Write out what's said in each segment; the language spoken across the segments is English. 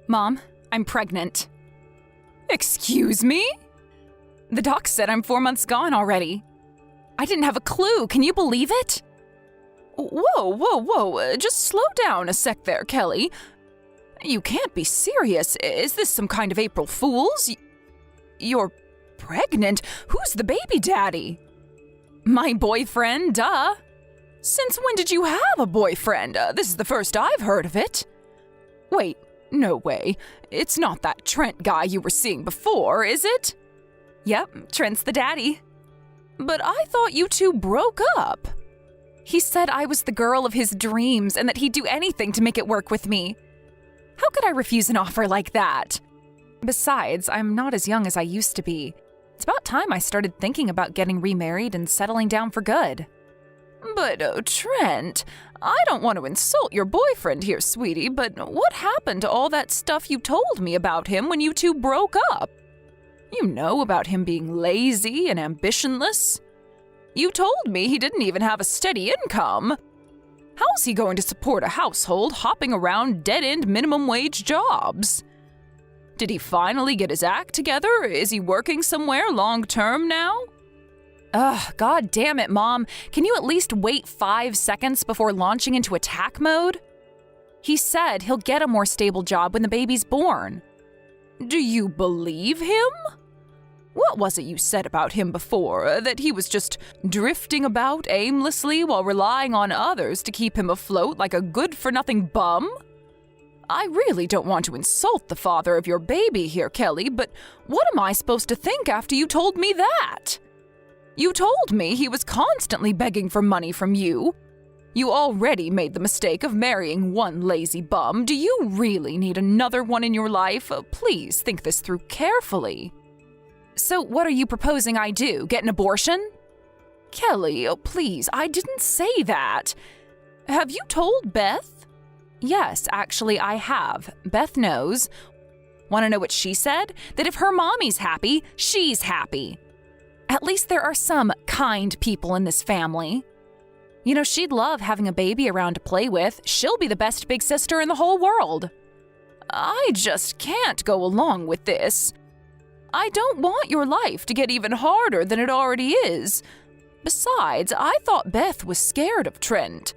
Mom, I'm pregnant. Excuse me? The doc said I'm 4 months gone already. I didn't have a clue. Can you believe it? Whoa. Just slow down a sec there, Kelly. You can't be serious. Is this some kind of April Fool's? You're pregnant? Who's the baby daddy? My boyfriend, duh. Since when did you have a boyfriend? This is the first I've heard of it. Wait, no way. It's not that Trent guy you were seeing before, is it? Yep, Trent's the daddy. But I thought you two broke up. He said I was the girl of his dreams and that he'd do anything to make it work with me. How could I refuse an offer like that? Besides, I'm not as young as I used to be. It's about time I started thinking about getting remarried and settling down for good. But, Trent, I don't want to insult your boyfriend here, sweetie, but what happened to all that stuff you told me about him when you two broke up? You know about him being lazy and ambitionless. You told me he didn't even have a steady income. How's he going to support a household hopping around dead-end minimum wage jobs? Did he finally get his act together? Is he working somewhere long-term now? Ugh, god damn it, Mom. Can you at least wait 5 seconds before launching into attack mode? He said he'll get a more stable job when the baby's born. Do you believe him? What was it you said about him before? That he was just drifting about aimlessly while relying on others to keep him afloat like a good-for-nothing bum? I really don't want to insult the father of your baby here, Kelly, but what am I supposed to think after you told me that? You told me he was constantly begging for money from you. You already made the mistake of marrying one lazy bum. Do you really need another one in your life? Please think this through carefully. So what are you proposing I do? Get an abortion? Kelly, please, I didn't say that. Have you told Beth? Yes, actually I have. Beth knows. Want to know what she said? That if her mommy's happy, she's happy. At least there are some kind people in this family. You know, she'd love having a baby around to play with. She'll be the best big sister in the whole world. I just can't go along with this. I don't want your life to get even harder than it already is. Besides, I thought Beth was scared of Trent.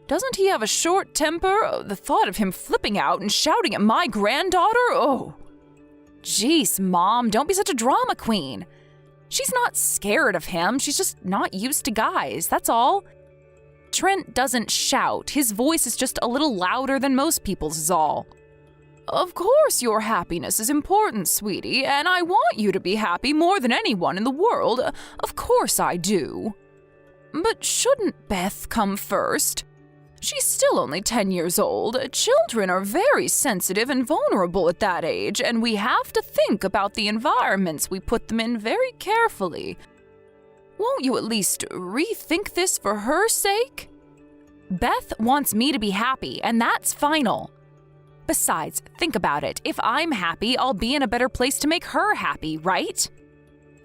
Doesn't he have a short temper? The thought of him flipping out and shouting at my granddaughter? Oh. Jeez, Mom, don't be such a drama queen. She's not scared of him, she's just not used to guys, that's all. Trent doesn't shout, his voice is just a little louder than most people's is all. Of course your happiness is important, sweetie, and I want you to be happy more than anyone in the world. Of course I do. But shouldn't Beth come first? She's still only 10 years old. Children are very sensitive and vulnerable at that age, and we have to think about the environments we put them in very carefully. Won't you at least rethink this for her sake? Beth wants me to be happy, and that's final. Besides, think about it. If I'm happy, I'll be in a better place to make her happy, right?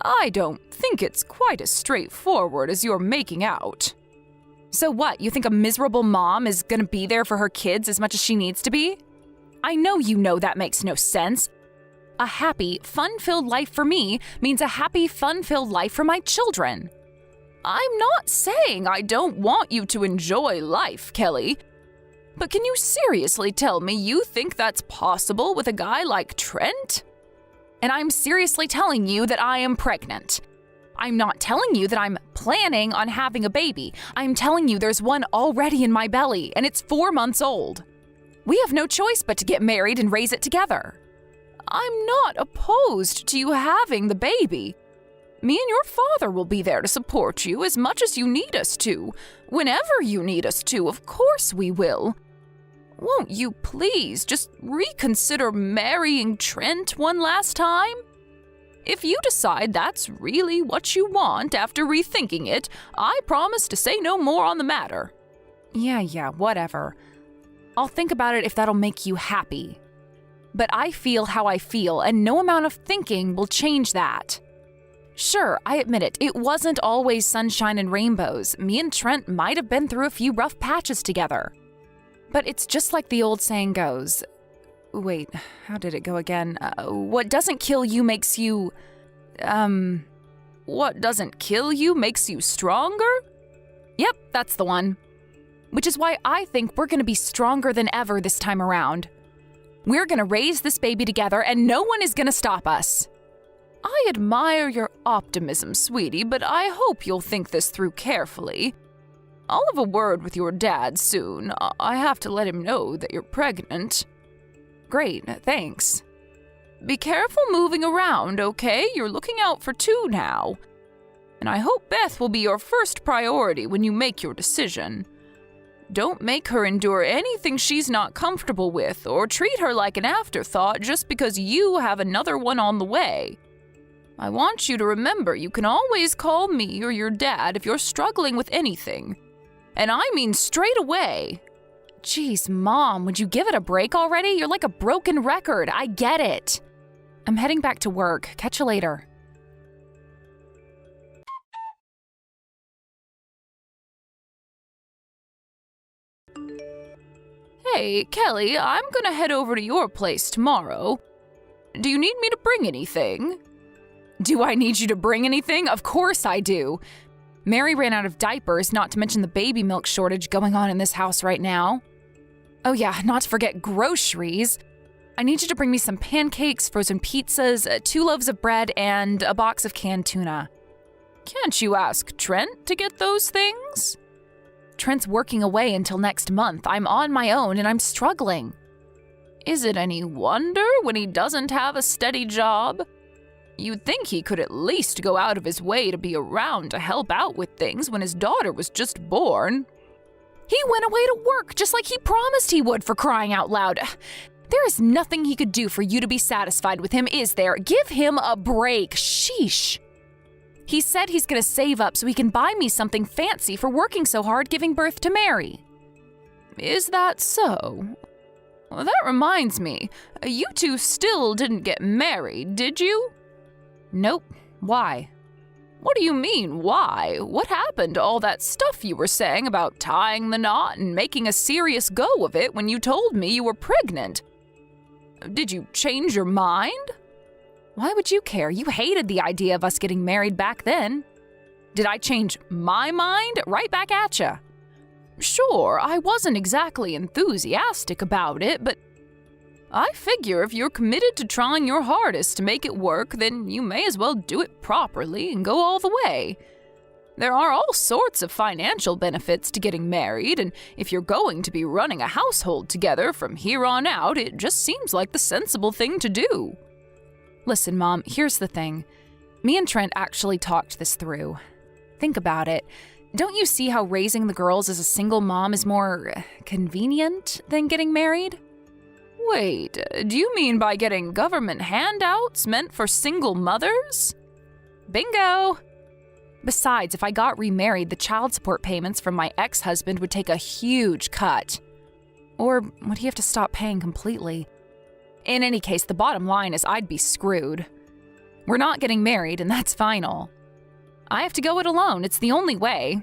I don't think it's quite as straightforward as you're making out. So what, you think a miserable mom is gonna be there for her kids as much as she needs to be? I know you know that makes no sense. A happy, fun-filled life for me means a happy, fun-filled life for my children. I'm not saying I don't want you to enjoy life, Kelly. But can you seriously tell me you think that's possible with a guy like Trent? And I'm seriously telling you that I am pregnant. I'm not telling you that I'm planning on having a baby. I'm telling you there's one already in my belly, and it's 4 months old. We have no choice but to get married and raise it together. I'm not opposed to you having the baby. Me and your father will be there to support you as much as you need us to. Whenever you need us to, of course we will. Won't you please just reconsider marrying Trent one last time? If you decide that's really what you want after rethinking it, I promise to say no more on the matter. Yeah, whatever. I'll think about it if that'll make you happy. But I feel how I feel, and no amount of thinking will change that. Sure, I admit it, it wasn't always sunshine and rainbows. Me and Trent might have been through a few rough patches together. But it's just like the old saying goes, Wait, how did it go again? What doesn't kill you makes you... What doesn't kill you makes you stronger? Yep, that's the one. Which is why I think we're gonna be stronger than ever this time around. We're gonna raise this baby together and no one is gonna stop us. I admire your optimism, sweetie, but I hope you'll think this through carefully. I'll have a word with your dad soon. I have to let him know that you're pregnant. Great, thanks. Be careful moving around, okay? You're looking out for two now. And I hope Beth will be your first priority when you make your decision. Don't make her endure anything she's not comfortable with, or treat her like an afterthought just because you have another one on the way. I want you to remember you can always call me or your dad if you're struggling with anything. And I mean straight away. Jeez, Mom, would you give it a break already? You're like a broken record. I get it. I'm heading back to work. Catch you later. Hey, Kelly, I'm gonna head over to your place tomorrow. Do you need me to bring anything? Do I need you to bring anything? Of course I do. Mary ran out of diapers, not to mention the baby milk shortage going on in this house right now. Oh yeah, not to forget groceries. I need you to bring me some pancakes, frozen pizzas, 2 loaves of bread, and a box of canned tuna. Can't you ask Trent to get those things? Trent's working away until next month. I'm on my own and I'm struggling. Is it any wonder when he doesn't have a steady job? You'd think he could at least go out of his way to be around to help out with things when his daughter was just born. He went away to work just like he promised he would, for crying out loud. There is nothing he could do for you to be satisfied with him, is there? Give him a break. Sheesh. He said he's gonna save up so he can buy me something fancy for working so hard giving birth to Mary. Is that so? Well, that reminds me. You two still didn't get married, did you? Nope. Why? What do you mean, why? What happened to all that stuff you were saying about tying the knot and making a serious go of it when you told me you were pregnant? Did you change your mind? Why would you care? You hated the idea of us getting married back then. Did I change my mind? Right back at ya. Sure, I wasn't exactly enthusiastic about it, but I figure if you're committed to trying your hardest to make it work, then you may as well do it properly and go all the way. There are all sorts of financial benefits to getting married, and if you're going to be running a household together from here on out, it just seems like the sensible thing to do. Listen, Mom, here's the thing. Me and Trent actually talked this through. Think about it. Don't you see how raising the girls as a single mom is more convenient than getting married? Wait, do you mean by getting government handouts meant for single mothers? Bingo! Besides, if I got remarried, the child support payments from my ex-husband would take a huge cut. Or would he have to stop paying completely? In any case, the bottom line is I'd be screwed. We're not getting married, and that's final. I have to go it alone. It's the only way.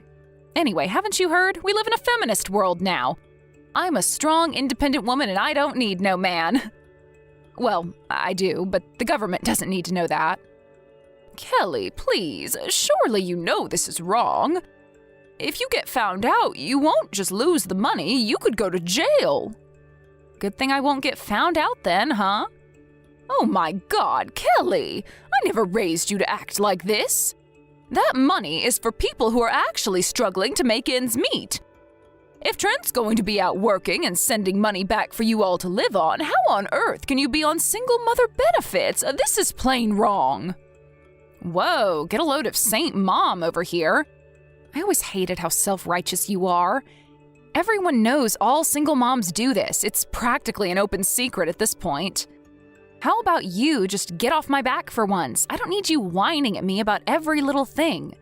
Anyway, haven't you heard? We live in a feminist world now. I'm a strong, independent woman, and I don't need no man. Well, I do, but the government doesn't need to know that. Kelly, please, surely you know this is wrong. If you get found out, you won't just lose the money, you could go to jail. Good thing I won't get found out then, huh? Oh my God, Kelly, I never raised you to act like this. That money is for people who are actually struggling to make ends meet. If Trent's going to be out working and sending money back for you all to live on, how on earth can you be on single mother benefits? This is plain wrong. Whoa, get a load of Saint Mom over here. I always hated how self-righteous you are. Everyone knows all single moms do this. It's practically an open secret at this point. How about you just get off my back for once? I don't need you whining at me about every little thing.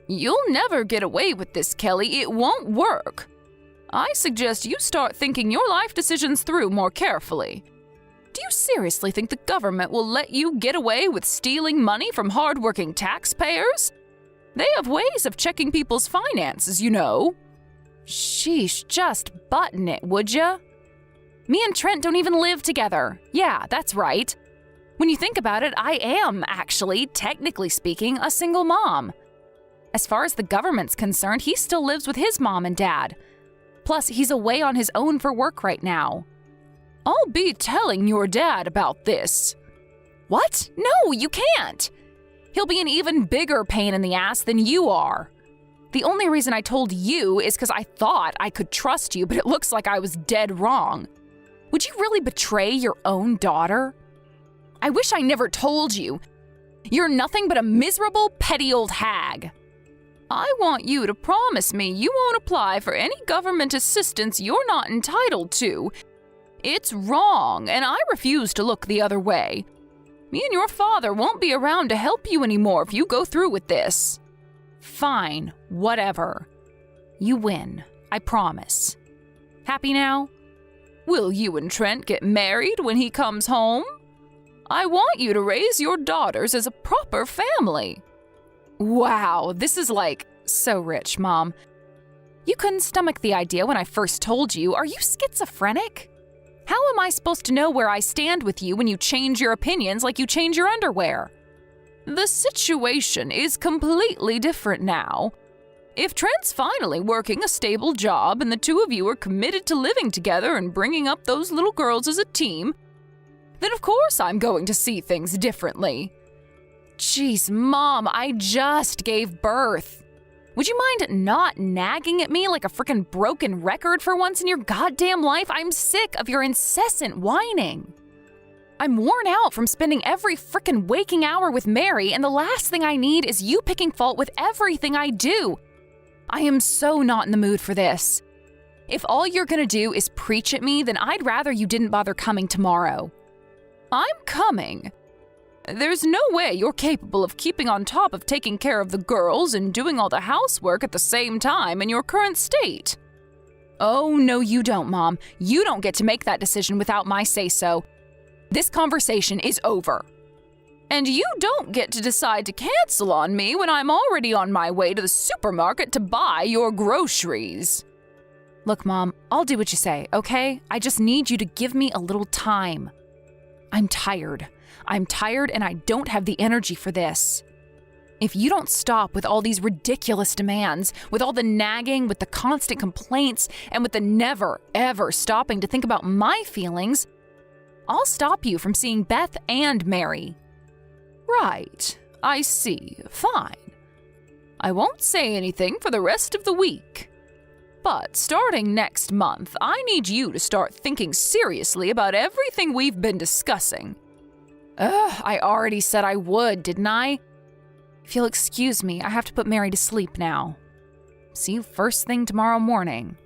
You'll never get away with this, Kelly. It won't work. I suggest you start thinking your life decisions through more carefully. Do you seriously think the government will let you get away with stealing money from hardworking taxpayers? They have ways of checking people's finances, you know. Sheesh, just button it, would ya? Me and Trent don't even live together. Yeah, that's right. When you think about it, I am actually, technically speaking, a single mom. As far as the government's concerned, he still lives with his mom and dad. Plus, he's away on his own for work right now. I'll be telling your dad about this. What? No, you can't. He'll be an even bigger pain in the ass than you are. The only reason I told you is because I thought I could trust you, but it looks like I was dead wrong. Would you really betray your own daughter? I wish I never told you. You're nothing but a miserable, petty old hag. I want you to promise me you won't apply for any government assistance you're not entitled to. It's wrong, and I refuse to look the other way. Me and your father won't be around to help you anymore if you go through with this. Fine, whatever. You win, I promise. Happy now? Will you and Trent get married when he comes home? I want you to raise your daughters as a proper family. Wow, this is so rich, Mom. You couldn't stomach the idea when I first told you. Are you schizophrenic? How am I supposed to know where I stand with you when you change your opinions like you change your underwear? The situation is completely different now. If Trent's finally working a stable job and the two of you are committed to living together and bringing up those little girls as a team, then of course I'm going to see things differently. Jeez, Mom, I just gave birth. Would you mind not nagging at me like a frickin' broken record for once in your goddamn life? I'm sick of your incessant whining. I'm worn out from spending every frickin' waking hour with Mary, and the last thing I need is you picking fault with everything I do. I am so not in the mood for this. If all you're gonna do is preach at me, then I'd rather you didn't bother coming tomorrow. I'm coming. There's no way you're capable of keeping on top of taking care of the girls and doing all the housework at the same time in your current state. Oh, no, you don't, Mom. You don't get to make that decision without my say-so. This conversation is over. And you don't get to decide to cancel on me when I'm already on my way to the supermarket to buy your groceries. Look, Mom, I'll do what you say, okay? I just need you to give me a little time. I'm tired. I'm tired and I don't have the energy for this. If you don't stop with all these ridiculous demands, with all the nagging, with the constant complaints, and with the never, ever stopping to think about my feelings, I'll stop you from seeing Beth and Mary. Right, I see. Fine. I won't say anything for the rest of the week. But starting next month, I need you to start thinking seriously about everything we've been discussing. I already said I would, didn't I? If you'll excuse me, I have to put Mary to sleep now. See you first thing tomorrow morning.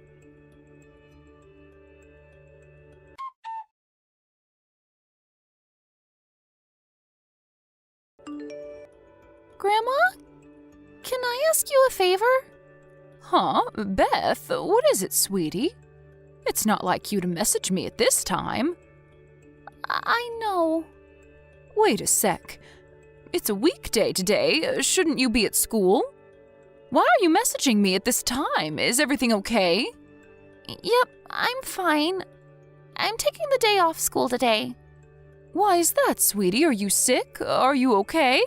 Grandma? Can I ask you a favor? Huh? Beth, what is it, sweetie? It's not like you to message me at this time. I know. Wait a sec. It's a weekday today. Shouldn't you be at school? Why are you messaging me at this time? Is everything okay? Yep, I'm fine. I'm taking the day off school today. Why is that, sweetie? Are you sick? Are you okay?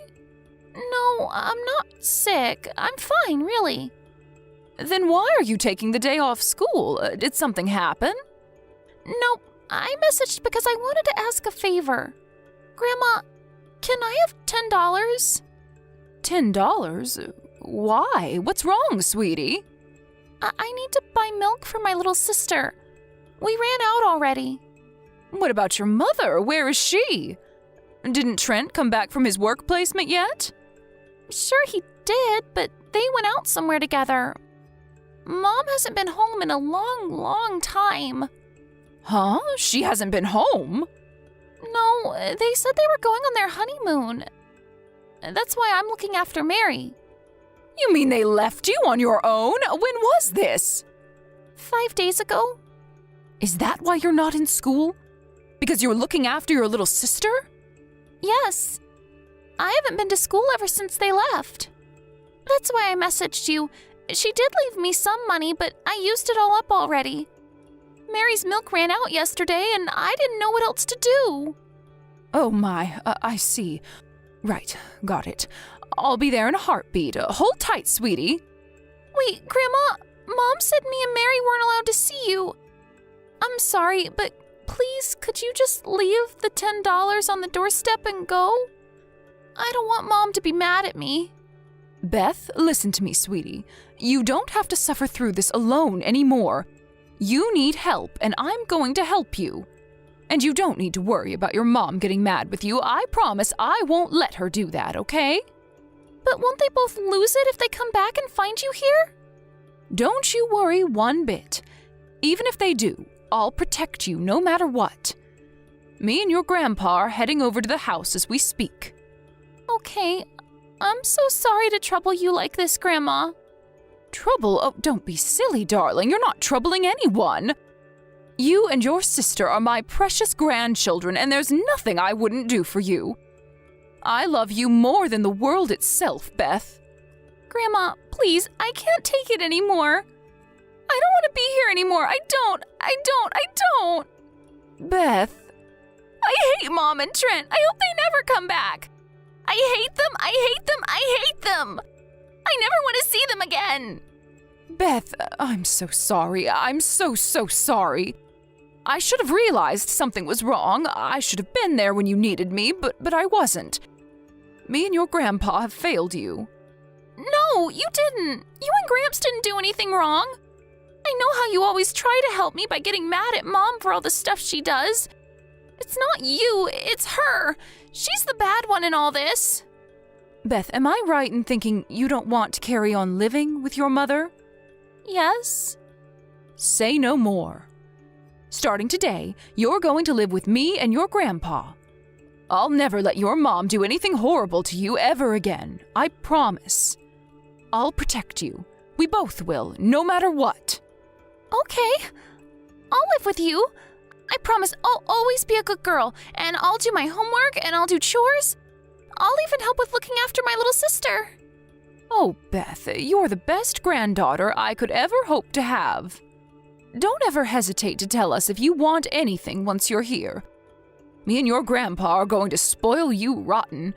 No, I'm not sick. I'm fine, really. Then why are you taking the day off school? Did something happen? Nope, I messaged because I wanted to ask a favor. Grandma, can I have $10? $10? Why? What's wrong, sweetie? I need to buy milk for my little sister. We ran out already. What about your mother? Where is she? Didn't Trent come back from his work placement yet? Sure he did, but they went out somewhere together. Mom hasn't been home in a long, long time. Huh? She hasn't been home? No, they said they were going on their honeymoon. That's why I'm looking after Mary. You mean they left you on your own? When was this? 5 days ago. Is that why you're not in school? Because you're looking after your little sister? Yes. I haven't been to school ever since they left. That's why I messaged you. She did leave me some money, but I used it all up already. Mary's milk ran out yesterday, and I didn't know what else to do. Oh my, I see. Right, got it. I'll be there in a heartbeat. Hold tight, sweetie. Wait, Grandma, Mom said me and Mary weren't allowed to see you. I'm sorry, but please, could you just leave the $10 on the doorstep and go? I don't want Mom to be mad at me. Beth, listen to me, sweetie. You don't have to suffer through this alone anymore. You need help, and I'm going to help you. And you don't need to worry about your mom getting mad with you. I promise I won't let her do that, okay? But won't they both lose it if they come back and find you here? Don't you worry one bit. Even if they do, I'll protect you no matter what. Me and your grandpa are heading over to the house as we speak. Okay, I'm so sorry to trouble you like this, Grandma. Trouble? Oh, don't be silly, darling. You're not troubling anyone. You and your sister are my precious grandchildren, and there's nothing I wouldn't do for you. I love you more than the world itself, Beth. Grandma, please, I can't take it anymore. I don't want to be here anymore. I don't. Beth. I hate Mom and Trent. I hope they never come back. I hate them. I never want to see them again. Beth, I'm so sorry. I'm so sorry. I should have realized something was wrong. I should have been there when you needed me, but I wasn't. Me and your grandpa have failed you. No, you didn't. You and Gramps didn't do anything wrong. I know how you always try to help me by getting mad at Mom for all the stuff she does. It's not you, it's her. She's the bad one in all this. Beth, am I right in thinking you don't want to carry on living with your mother? Yes. Say no more. Starting today, you're going to live with me and your grandpa. I'll never let your mom do anything horrible to you ever again. I promise. I'll protect you. We both will, no matter what. Okay. I'll live with you. I promise I'll always be a good girl, and I'll do my homework, and I'll do chores. I'll even help with looking after my little sister. Oh, Beth, you're the best granddaughter I could ever hope to have. Don't ever hesitate to tell us if you want anything once you're here. Me and your grandpa are going to spoil you rotten.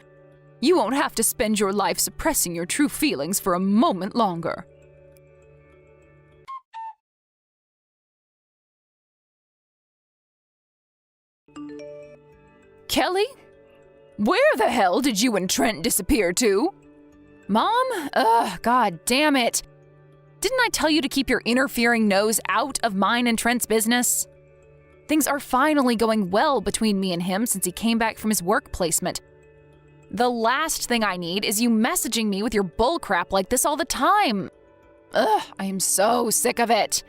You won't have to spend your life suppressing your true feelings for a moment longer. Kelly? Where the hell did you and Trent disappear to? Mom? God damn it. Didn't I tell you to keep your interfering nose out of mine and Trent's business? Things are finally going well between me and him since he came back from his work placement. The last thing I need is you messaging me with your bullcrap like this all the time. I am so sick of it.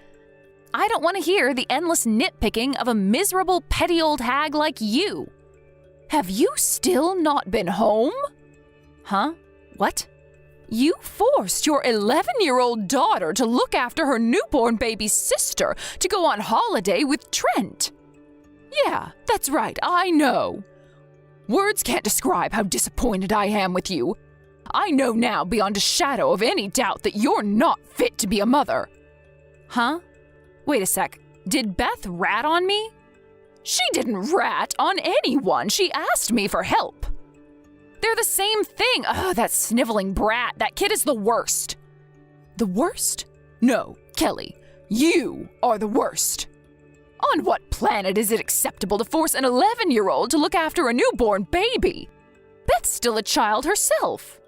I don't want to hear the endless nitpicking of a miserable, petty old hag like you. Have you still not been home? Huh? What? You forced your 11-year-old daughter to look after her newborn baby sister to go on holiday with Trent. Yeah, that's right, I know. Words can't describe how disappointed I am with you. I know now beyond a shadow of any doubt that you're not fit to be a mother. Huh? Wait a sec. Did Beth rat on me? She didn't rat on anyone. She asked me for help. They're the same thing. Ugh, that sniveling brat. That kid is the worst. The worst? No, Kelly. You are the worst. On what planet is it acceptable to force an 11-year-old to look after a newborn baby? Beth's still a child herself.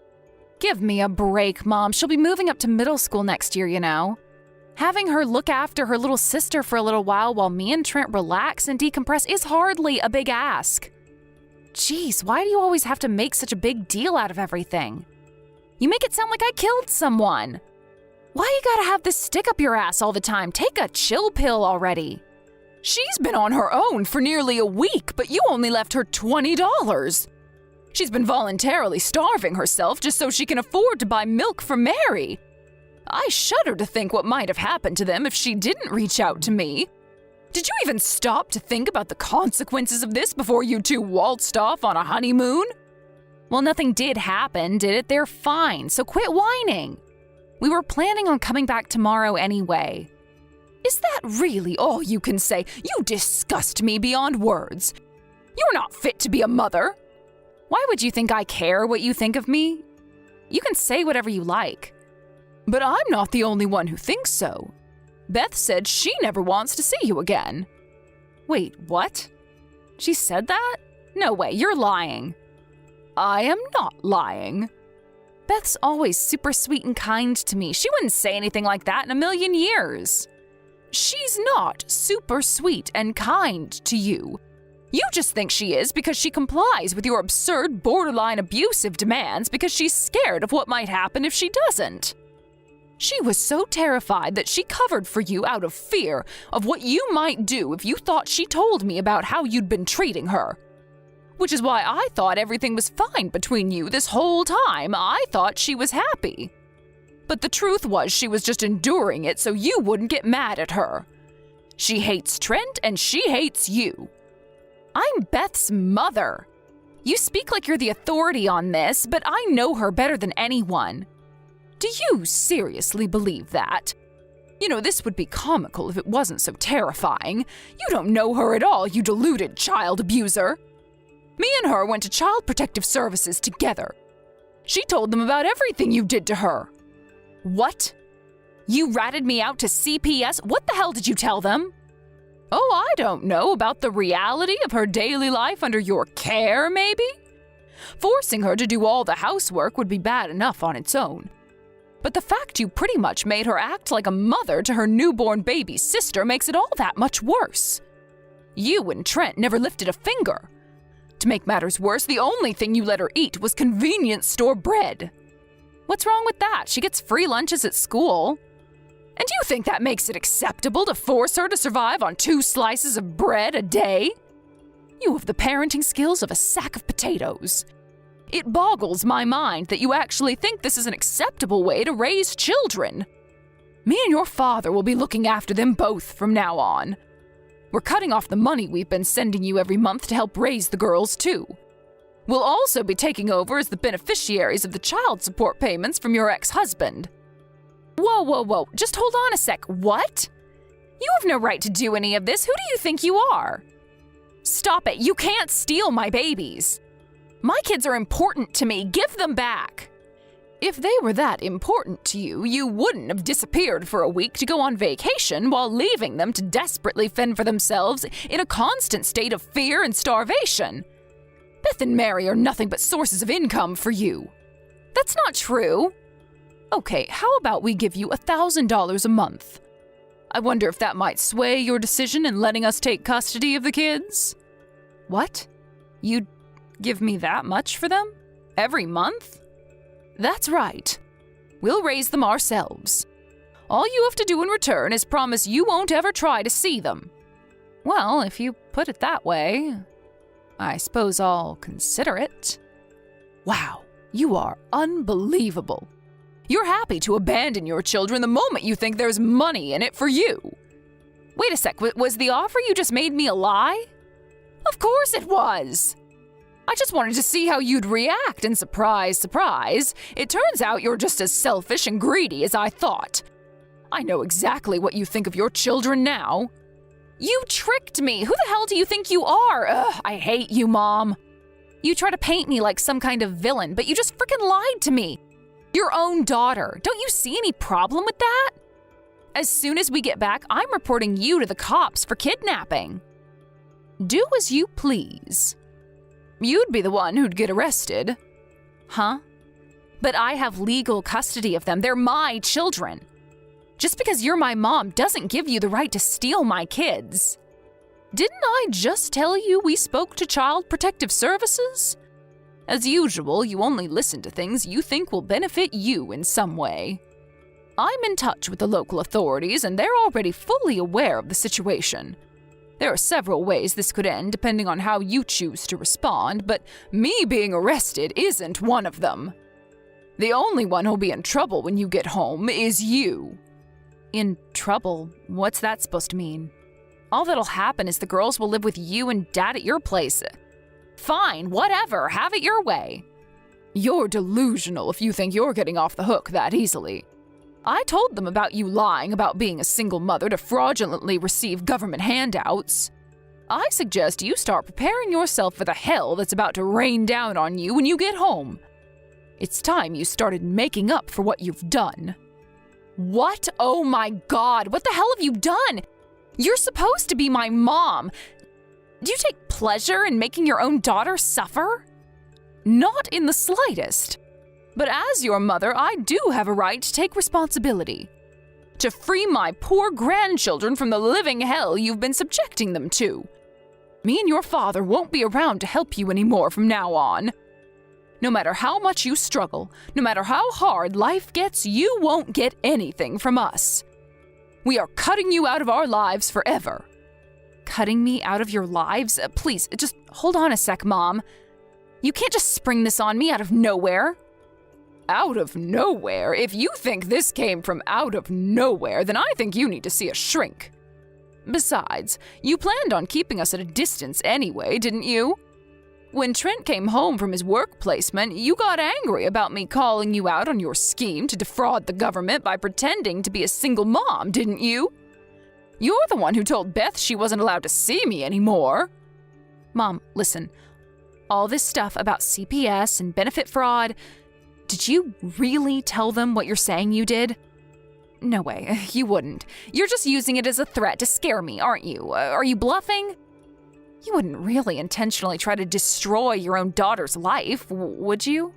Give me a break, Mom. She'll be moving up to middle school next year, you know. Having her look after her little sister for a little while me and Trent relax and decompress is hardly a big ask. Jeez, why do you always have to make such a big deal out of everything? You make it sound like I killed someone. Why you gotta have this stick up your ass all the time? Take a chill pill already. She's been on her own for nearly a week, but you only left her $20. She's been voluntarily starving herself just so she can afford to buy milk for Mary. I shudder to think what might have happened to them if she didn't reach out to me. Did you even stop to think about the consequences of this before you two waltzed off on a honeymoon? Well, nothing did happen, did it? They're fine, so quit whining. We were planning on coming back tomorrow anyway. Is that really all you can say? You disgust me beyond words. You're not fit to be a mother. Why would you think I care what you think of me? You can say whatever you like. But I'm not the only one who thinks so. Beth said she never wants to see you again. Wait, what? She said that? No way, you're lying. I am not lying. Beth's always super sweet and kind to me. She wouldn't say anything like that in a million years. She's not super sweet and kind to you. You just think she is because she complies with your absurd, borderline abusive demands because she's scared of what might happen if she doesn't. She was so terrified that she covered for you out of fear of what you might do if you thought she told me about how you'd been treating her. Which is why I thought everything was fine between you this whole time. I thought she was happy. But the truth was she was just enduring it so you wouldn't get mad at her. She hates Trent and she hates you. I'm Beth's mother. You speak like you're the authority on this, but I know her better than anyone. Do you seriously believe that? You know, this would be comical if it wasn't so terrifying. You don't know her at all, you deluded child abuser. Me and her went to Child Protective Services together. She told them about everything you did to her. What? You ratted me out to CPS? What the hell did you tell them? Oh, I don't know, about the reality of her daily life under your care, maybe? Forcing her to do all the housework would be bad enough on its own. But the fact you pretty much made her act like a mother to her newborn baby sister makes it all that much worse. You and Trent never lifted a finger. To make matters worse, the only thing you let her eat was convenience store bread. What's wrong with that? She gets free lunches at school. And you think that makes it acceptable to force her to survive on 2 slices of bread a day? You have the parenting skills of a sack of potatoes. It boggles my mind that you actually think this is an acceptable way to raise children. Me and your father will be looking after them both from now on. We're cutting off the money we've been sending you every month to help raise the girls, too. We'll also be taking over as the beneficiaries of the child support payments from your ex-husband. Whoa, just hold on a sec. What? You have no right to do any of this. Who do you think you are? Stop it. You can't steal my babies. My kids are important to me. Give them back. If they were that important to you, you wouldn't have disappeared for a week to go on vacation while leaving them to desperately fend for themselves in a constant state of fear and starvation. Beth and Mary are nothing but sources of income for you. That's not true. Okay, how about we give you $1,000 a month? I wonder if that might sway your decision in letting us take custody of the kids? What? You'd give me that much for them? Every month? That's right. We'll raise them ourselves. All you have to do in return is promise you won't ever try to see them. Well, if you put it that way, I suppose I'll consider it. Wow, you are unbelievable. You're happy to abandon your children the moment you think there's money in it for you. Wait a sec, was the offer you just made me a lie? Of course it was. I just wanted to see how you'd react, and surprise, surprise, it turns out you're just as selfish and greedy as I thought. I know exactly what you think of your children now. You tricked me. Who the hell do you think you are? Ugh, I hate you, Mom. You try to paint me like some kind of villain, but you just freaking lied to me. Your own daughter. Don't you see any problem with that? As soon as we get back, I'm reporting you to the cops for kidnapping. Do as you please. You'd be the one who'd get arrested. Huh? But I have legal custody of them. They're my children. Just because you're my mom doesn't give you the right to steal my kids. Didn't I just tell you we spoke to Child Protective Services? As usual, you only listen to things you think will benefit you in some way. I'm in touch with the local authorities, and they're already fully aware of the situation. There are several ways this could end depending on how you choose to respond, but me being arrested isn't one of them. The only one who'll be in trouble when you get home is you. In trouble? What's that supposed to mean? All that'll happen is the girls will live with you and Dad at your place. Fine, whatever, have it your way. You're delusional if you think you're getting off the hook that easily. I told them about you lying about being a single mother to fraudulently receive government handouts. I suggest you start preparing yourself for the hell that's about to rain down on you when you get home. It's time you started making up for what you've done. What? Oh my God, what the hell have you done? You're supposed to be my mom. Do you take pleasure in making your own daughter suffer? Not in the slightest. But as your mother, I do have a right to take responsibility. To free my poor grandchildren from the living hell you've been subjecting them to. Me and your father won't be around to help you anymore from now on. No matter how much you struggle, no matter how hard life gets, you won't get anything from us. We are cutting you out of our lives forever. Cutting me out of your lives? Please, just hold on a sec, Mom. You can't just spring this on me out of nowhere. Out of nowhere? If you think this came from out of nowhere, then I think you need to see a shrink. Besides, you planned on keeping us at a distance anyway, didn't you? When Trent came home from his work placement, you got angry about me calling you out on your scheme to defraud the government by pretending to be a single mom, didn't you? You're the one who told Beth she wasn't allowed to see me anymore. Mom, listen. All this stuff about CPS and benefit fraud, did you really tell them what you're saying you did? No way, you wouldn't. You're just using it as a threat to scare me, aren't you? Are you bluffing? You wouldn't really intentionally try to destroy your own daughter's life, would you?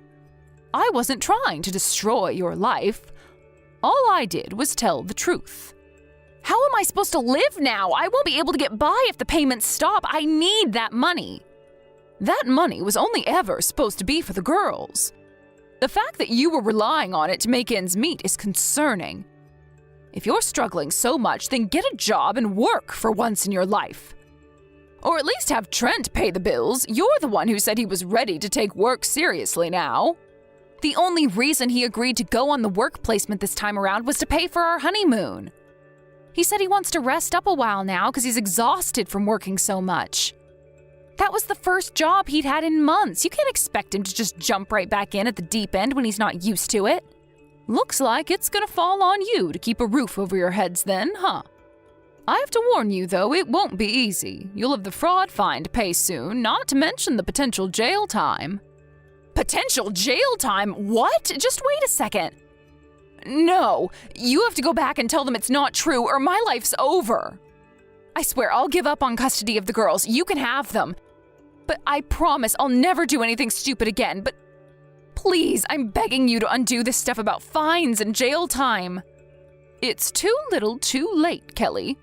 I wasn't trying to destroy your life. All I did was tell the truth. How am I supposed to live now? I won't be able to get by if the payments stop. I need that money. That money was only ever supposed to be for the girls. The fact that you were relying on it to make ends meet is concerning. If you're struggling so much, then get a job and work for once in your life. Or at least have Trent pay the bills. You're the one who said he was ready to take work seriously now. The only reason he agreed to go on the work placement this time around was to pay for our honeymoon. He said he wants to rest up a while now because he's exhausted from working so much. That was the first job he'd had in months. You can't expect him to just jump right back in at the deep end when he's not used to it. Looks like it's gonna fall on you to keep a roof over your heads then, huh? I have to warn you, though, it won't be easy. You'll have the fraud fine to pay soon, not to mention the potential jail time. Potential jail time? What? Just wait a second. No, you have to go back and tell them it's not true, or my life's over. I swear, I'll give up on custody of the girls. You can have them. But I promise I'll never do anything stupid again. But please, I'm begging you to undo this stuff about fines and jail time. It's too little too late, Kelly.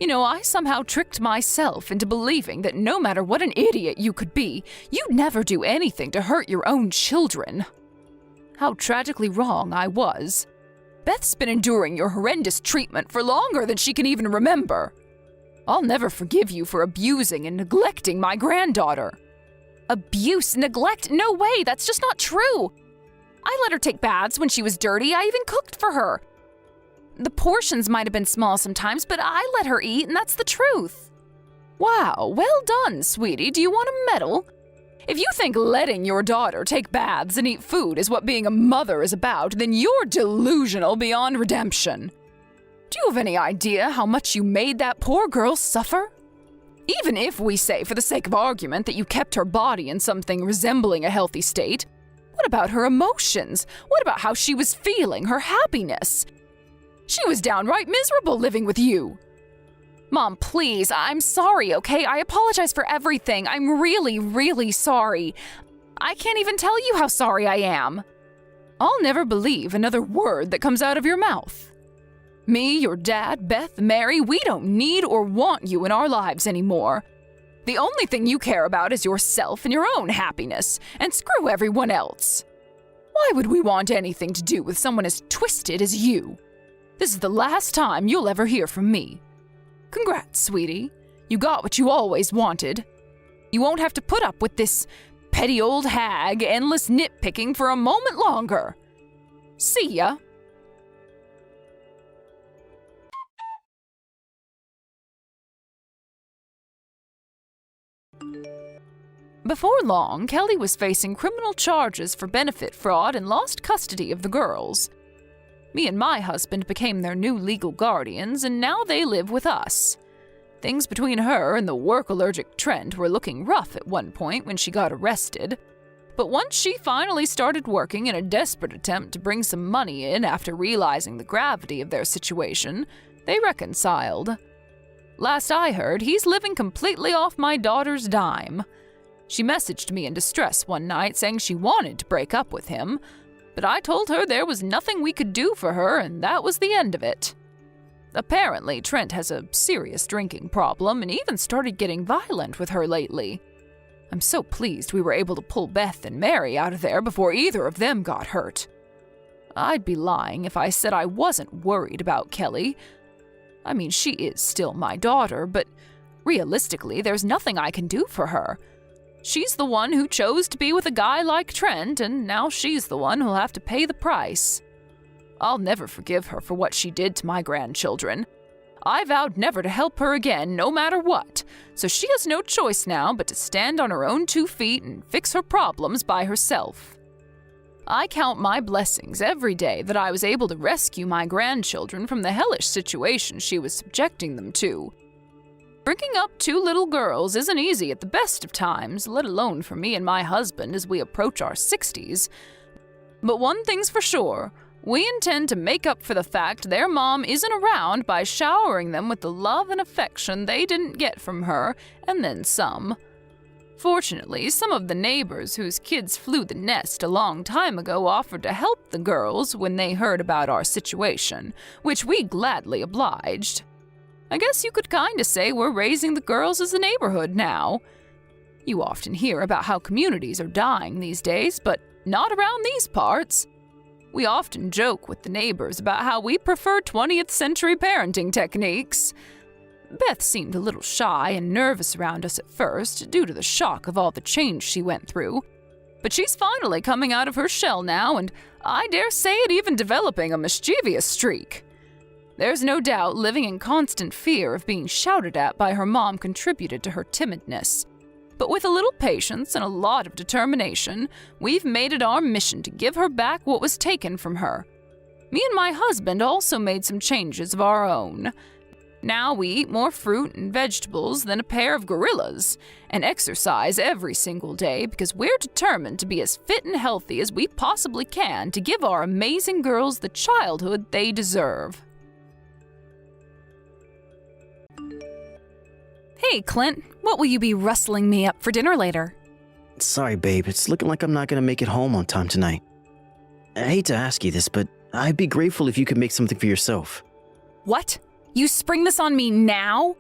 You know, I somehow tricked myself into believing that no matter what an idiot you could be, you'd never do anything to hurt your own children. How tragically wrong I was. Beth's been enduring your horrendous treatment for longer than she can even remember. I'll never forgive you for abusing and neglecting my granddaughter. Abuse, neglect? No way, that's just not true. I let her take baths when she was dirty. I even cooked for her. The portions might have been small sometimes, but I let her eat, and that's the truth. Wow, well done, sweetie. Do you want a medal? If you think letting your daughter take baths and eat food is what being a mother is about, then you're delusional beyond redemption. Do you have any idea how much you made that poor girl suffer? Even if we say, for the sake of argument, that you kept her body in something resembling a healthy state, what about her emotions? What about how she was feeling, her happiness? She was downright miserable living with you. Mom, please, I'm sorry, okay? I apologize for everything. I'm really, really sorry. I can't even tell you how sorry I am. I'll never believe another word that comes out of your mouth. Me, your dad, Beth, Mary, we don't need or want you in our lives anymore. The only thing you care about is yourself and your own happiness, and screw everyone else. Why would we want anything to do with someone as twisted as you? This is the last time you'll ever hear from me. Congrats, sweetie. You got what you always wanted. You won't have to put up with this petty old hag endless nitpicking for a moment longer. See ya. Before long, Kelly was facing criminal charges for benefit fraud and lost custody of the girls. Me and my husband became their new legal guardians, and now they live with us. Things between her and the work-allergic Trent were looking rough at one point when she got arrested. But once she finally started working in a desperate attempt to bring some money in after realizing the gravity of their situation, they reconciled. Last I heard, he's living completely off my daughter's dime. She messaged me in distress one night saying she wanted to break up with him, but I told her there was nothing we could do for her, and that was the end of it. Apparently, Trent has a serious drinking problem and even started getting violent with her lately. I'm so pleased we were able to pull Beth and Mary out of there before either of them got hurt. I'd be lying if I said I wasn't worried about Kelly. I mean, she is still my daughter, but realistically, there's nothing I can do for her. She's the one who chose to be with a guy like Trent, and now she's the one who'll have to pay the price. I'll never forgive her for what she did to my grandchildren. I vowed never to help her again, no matter what, so she has no choice now but to stand on her own 2 feet and fix her problems by herself. I count my blessings every day that I was able to rescue my grandchildren from the hellish situation she was subjecting them to. Bringing up 2 little girls isn't easy at the best of times, let alone for me and my husband as we approach our 60s. But one thing's for sure, we intend to make up for the fact their mom isn't around by showering them with the love and affection they didn't get from her, and then some. Fortunately, some of the neighbors whose kids flew the nest a long time ago offered to help the girls when they heard about our situation, which we gladly obliged. I guess you could kinda say we're raising the girls as a neighborhood now. You often hear about how communities are dying these days, but not around these parts. We often joke with the neighbors about how we prefer 20th century parenting techniques. Beth seemed a little shy and nervous around us at first, due to the shock of all the change she went through. But she's finally coming out of her shell now, and I dare say it even developing a mischievous streak. There's no doubt living in constant fear of being shouted at by her mom contributed to her timidness. But with a little patience and a lot of determination, we've made it our mission to give her back what was taken from her. Me and my husband also made some changes of our own. Now we eat more fruit and vegetables than a pair of gorillas, and exercise every single day because we're determined to be as fit and healthy as we possibly can to give our amazing girls the childhood they deserve. Hey, Clint, what will you be rustling me up for dinner later? Sorry, babe, it's looking like I'm not gonna make it home on time tonight. I hate to ask you this, but I'd be grateful if you could make something for yourself. What? You spring this on me now?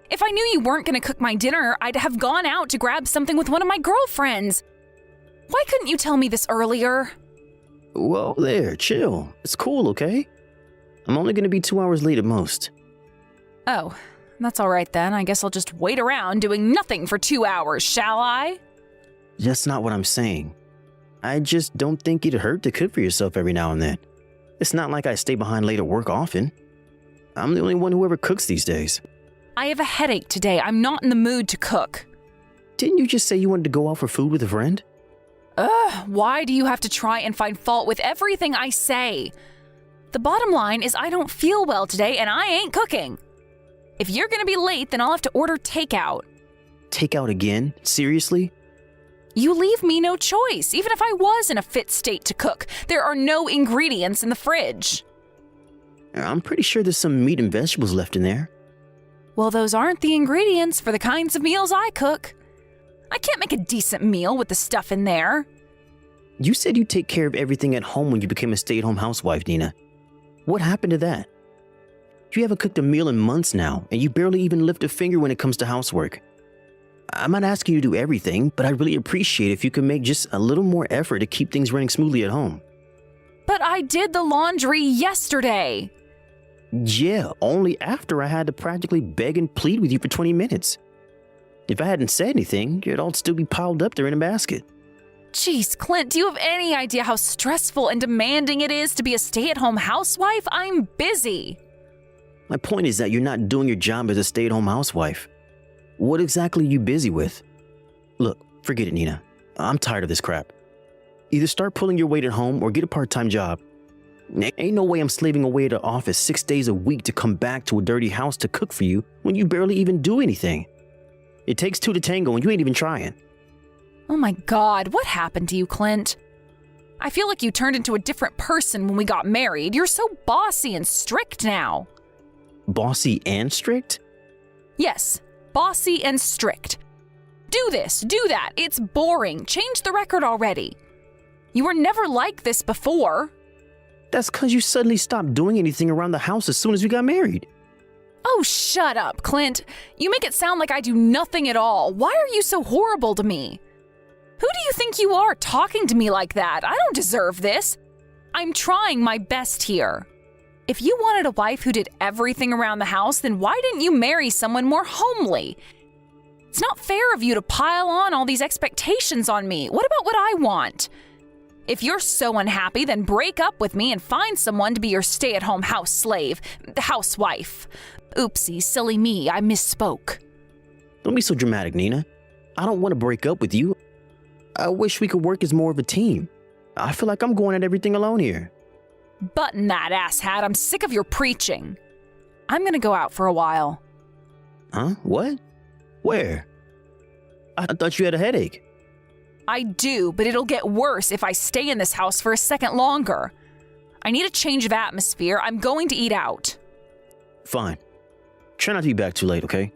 If I knew you weren't going to cook my dinner, I'd have gone out to grab something with one of my girlfriends. Why couldn't you tell me this earlier? Well, there, chill. It's cool, okay? I'm only gonna be 2 hours late at most. Oh, that's all right then. I guess I'll just wait around doing nothing for 2 hours, shall I? That's not what I'm saying. I just don't think it'd hurt to cook for yourself every now and then. It's not like I stay behind late at work often. I'm the only one who ever cooks these days. I have a headache today. I'm not in the mood to cook. Didn't you just say you wanted to go out for food with a friend? Why do you have to try and find fault with everything I say? The bottom line is I don't feel well today and I ain't cooking. If you're gonna be late, then I'll have to order takeout. Takeout again? Seriously? You leave me no choice. Even if I was in a fit state to cook, there are no ingredients in the fridge. I'm pretty sure there's some meat and vegetables left in there. Well, those aren't the ingredients for the kinds of meals I cook. I can't make a decent meal with the stuff in there. You said you'd take care of everything at home when you became a stay-at-home housewife, Nina. What happened to that? You haven't cooked a meal in months now, and you barely even lift a finger when it comes to housework. I'm not asking you to do everything, but I'd really appreciate if you could make just a little more effort to keep things running smoothly at home. But I did the laundry yesterday. Yeah, only after I had to practically beg and plead with you for 20 minutes. If I hadn't said anything, it'd all still be piled up there in a basket. Jeez, Clint, do you have any idea how stressful and demanding it is to be a stay-at-home housewife? I'm busy. My point is that you're not doing your job as a stay-at-home housewife. What exactly are you busy with? Look, forget it, Nina. I'm tired of this crap. Either start pulling your weight at home or get a part-time job. Ain't no way I'm slaving away at the office 6 days a week to come back to a dirty house to cook for you when you barely even do anything. It takes two to tango and you ain't even trying. Oh my God, what happened to you, Clint? I feel like you turned into a different person when we got married. You're so bossy and strict now. Bossy and strict? Yes, bossy and strict. Do this, do that. It's boring. Change the record already. You were never like this before. That's because you suddenly stopped doing anything around the house as soon as we got married. Oh, shut up, Clint. You make it sound like I do nothing at all. Why are you so horrible to me? Who do you think you are talking to me like that? I don't deserve this. I'm trying my best here. If you wanted a wife who did everything around the house, then why didn't you marry someone more homely? It's not fair of you to pile on all these expectations on me. What about what I want? If you're so unhappy, then break up with me and find someone to be your stay-at-home house slave, the housewife. Oopsie, silly me, I misspoke. Don't be so dramatic, Nina. I don't want to break up with you. I wish we could work as more of a team. I feel like I'm going at everything alone here. Button that, asshat. I'm sick of your preaching. I'm gonna go out for a while. Huh? What? Where? I thought you had a headache. I do, but it'll get worse if I stay in this house for a second longer. I need a change of atmosphere. I'm going to eat out. Fine. Try not to be back too late, okay?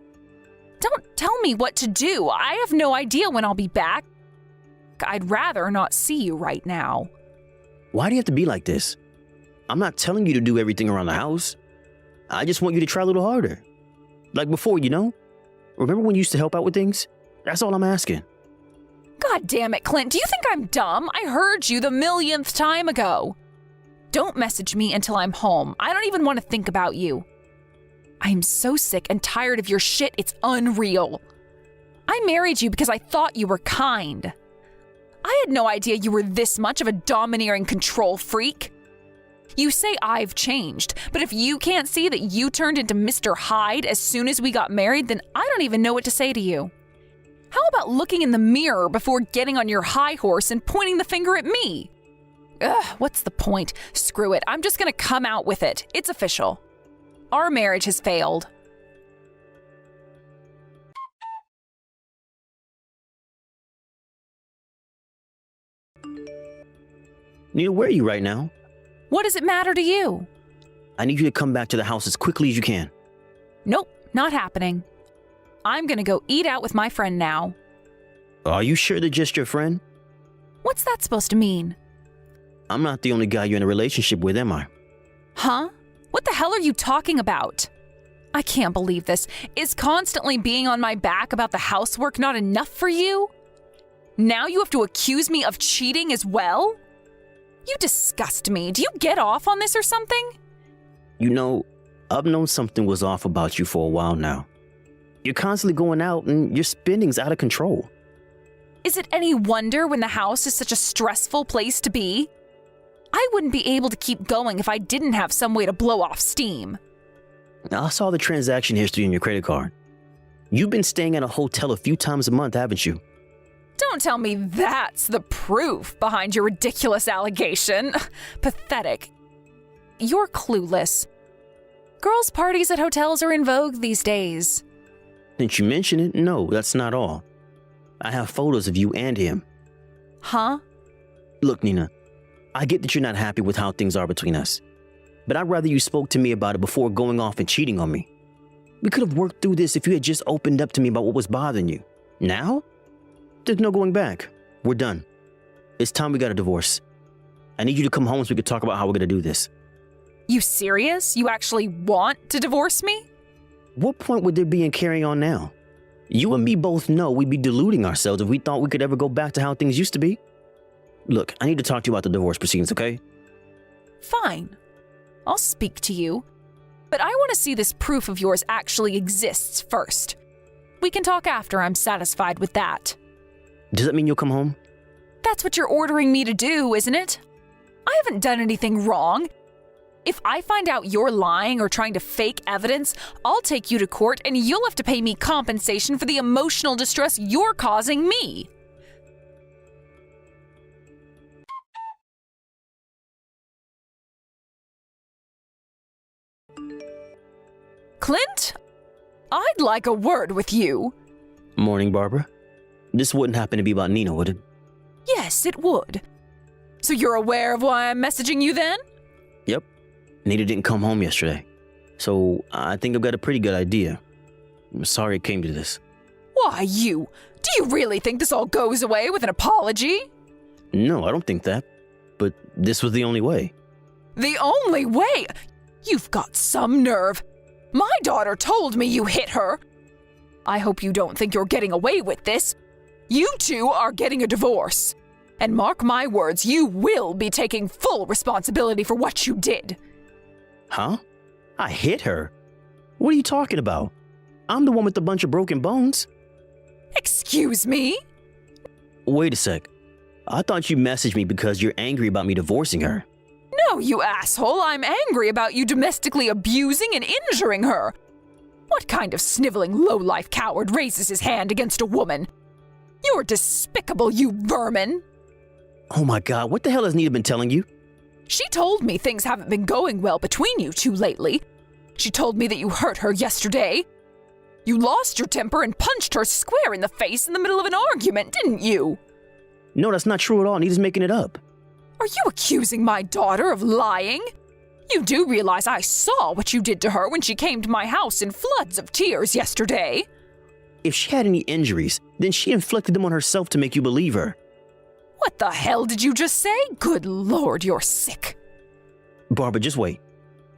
Don't tell me what to do. I have no idea when I'll be back. I'd rather not see you right now. Why do you have to be like this? I'm not telling you to do everything around the house. I just want you to try a little harder. Like before, you know? Remember when you used to help out with things? That's all I'm asking. God damn it, Clint. Do you think I'm dumb? I heard you the millionth time ago. Don't message me until I'm home. I don't even want to think about you. I am so sick and tired of your shit, it's unreal. I married you because I thought you were kind. I had no idea you were this much of a domineering control freak. You say I've changed, but if you can't see that you turned into Mr. Hyde as soon as we got married, then I don't even know what to say to you. How about looking in the mirror before getting on your high horse and pointing the finger at me? Ugh, what's the point? Screw it, I'm just gonna come out with it. It's official. Our marriage has failed. Nina, where are you right now? What does it matter to you? I need you to come back to the house as quickly as you can. Nope, not happening. I'm gonna go eat out with my friend now. Are you sure they're just your friend? What's that supposed to mean? I'm not the only guy you're in a relationship with, am I? Huh? What the hell are you talking about? I can't believe this. Is constantly being on my back about the housework not enough for you? Now you have to accuse me of cheating as well? You disgust me. Do you get off on this or something? You know, I've known something was off about you for a while now. You're constantly going out and your spending's out of control. Is it any wonder when the house is such a stressful place to be? I wouldn't be able to keep going if I didn't have some way to blow off steam. I saw the transaction history in your credit card. You've been staying at a hotel a few times a month, haven't you? Don't tell me that's the proof behind your ridiculous allegation. Pathetic. You're clueless. Girls' parties at hotels are in vogue these days. Since you mention it, no, that's not all. I have photos of you and him. Huh? Look, Nina, I get that you're not happy with how things are between us, but I'd rather you spoke to me about it before going off and cheating on me. We could have worked through this if you had just opened up to me about what was bothering you. Now? There's no going back. We're done. It's time we got a divorce. I need you to come home so we can talk about how we're going to do this. You serious? You actually want to divorce me? What point would there be in carrying on now? You and me both know we'd be deluding ourselves if we thought we could ever go back to how things used to be. Look, I need to talk to you about the divorce proceedings, okay? Fine. I'll speak to you. But I want to see this proof of yours actually exists first. We can talk after I'm satisfied with that. Does that mean you'll come home? That's what you're ordering me to do, isn't it? I haven't done anything wrong. If I find out you're lying or trying to fake evidence, I'll take you to court and you'll have to pay me compensation for the emotional distress you're causing me. Clint, I'd like a word with you. Morning, Barbara. This wouldn't happen to be about Nina, would it? Yes, it would. So you're aware of why I'm messaging you then? Yep. Nina didn't come home yesterday. So I think I've got a pretty good idea. I'm sorry it came to this. Why, do you really think this all goes away with an apology? No, I don't think that. But this was the only way. The only way? You've got some nerve. My daughter told me you hit her. I hope you don't think you're getting away with this. You two are getting a divorce. And mark my words, you will be taking full responsibility for what you did. Huh? I hit her? What are you talking about? I'm the one with the bunch of broken bones. Excuse me? Wait a sec. I thought you messaged me because you're angry about me divorcing her. No, you asshole. I'm angry about you domestically abusing and injuring her. What kind of sniveling low-life coward raises his hand against a woman? You're despicable, you vermin. Oh my God, what the hell has Nina been telling you? She told me things haven't been going well between you two lately. She told me that you hurt her yesterday. You lost your temper and punched her square in the face in the middle of an argument, didn't you? No, that's not true at all. Nina's making it up. Are you accusing my daughter of lying? You do realize I saw what you did to her when she came to my house in floods of tears yesterday. If she had any injuries, then she inflicted them on herself to make you believe her. What the hell did you just say? Good Lord, you're sick. Barbara, just wait.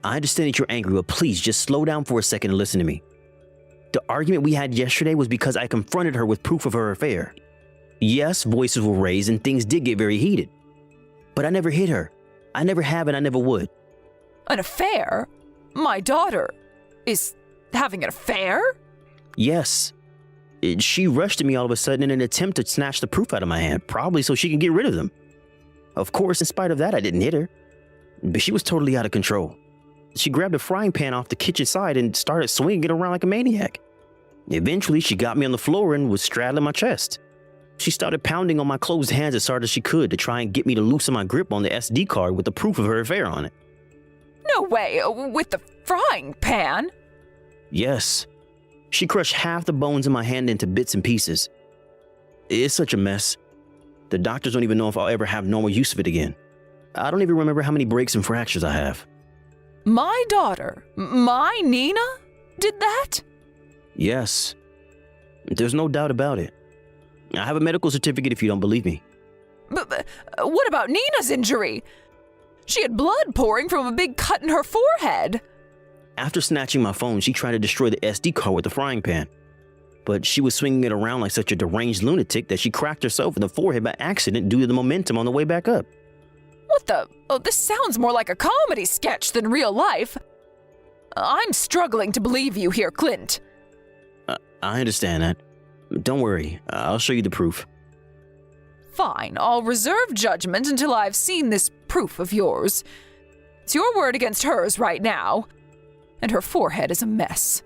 I understand that you're angry, but please just slow down for a second and listen to me. The argument we had yesterday was because I confronted her with proof of her affair. Yes, voices were raised and things did get very heated. But I never hit her. I never have and I never would. An affair? My daughter is having an affair? Yes. She rushed to me all of a sudden in an attempt to snatch the proof out of my hand, probably so she can get rid of them. Of course, in spite of that, I didn't hit her. But she was totally out of control. She grabbed a frying pan off the kitchen side and started swinging it around like a maniac. Eventually, she got me on the floor and was straddling my chest. She started pounding on my closed hands as hard as she could to try and get me to loosen my grip on the SD card with the proof of her affair on it. No way, with the frying pan? Yes. She crushed half the bones in my hand into bits and pieces. It's such a mess. The doctors don't even know if I'll ever have normal use of it again. I don't even remember how many breaks and fractures I have. My daughter, my Nina, did that? Yes. There's no doubt about it. I have a medical certificate if you don't believe me. But what about Nina's injury? She had blood pouring from a big cut in her forehead. After snatching my phone, she tried to destroy the SD card with the frying pan. But she was swinging it around like such a deranged lunatic that she cracked herself in the forehead by accident due to the momentum on the way back up. What the? Oh, this sounds more like a comedy sketch than real life. I'm struggling to believe you here, Clint. I understand that. Don't worry, I'll show you the proof. Fine, I'll reserve judgment until I've seen this proof of yours. It's your word against hers right now. And her forehead is a mess.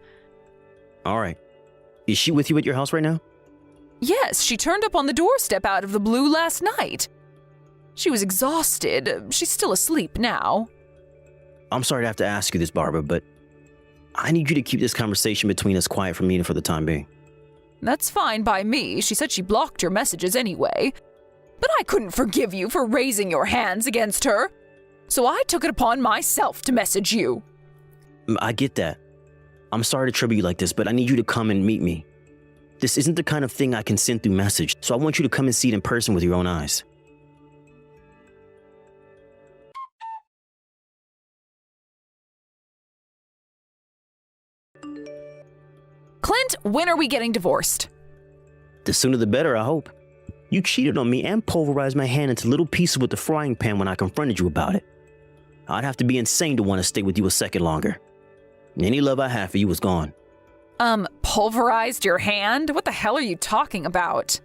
All right. Is she with you at your house right now? Yes, she turned up on the doorstep out of the blue last night. She was exhausted. She's still asleep now. I'm sorry to have to ask you this, Barbara, but I need you to keep this conversation between us quiet from Nina for the time being. That's fine by me. She said she blocked your messages anyway. But I couldn't forgive you for raising your hands against her. So I took it upon myself to message you. I get that. I'm sorry to trouble you like this, but I need you to come and meet me. This isn't the kind of thing I can send through message, so I want you to come and see it in person with your own eyes. Clint, when are we getting divorced? The sooner the better, I hope. You cheated on me and pulverized my hand into little pieces with the frying pan when I confronted you about it. I'd have to be insane to want to stay with you a second longer. Any love I have for you was gone. Pulverized your hand? What the hell are you talking about?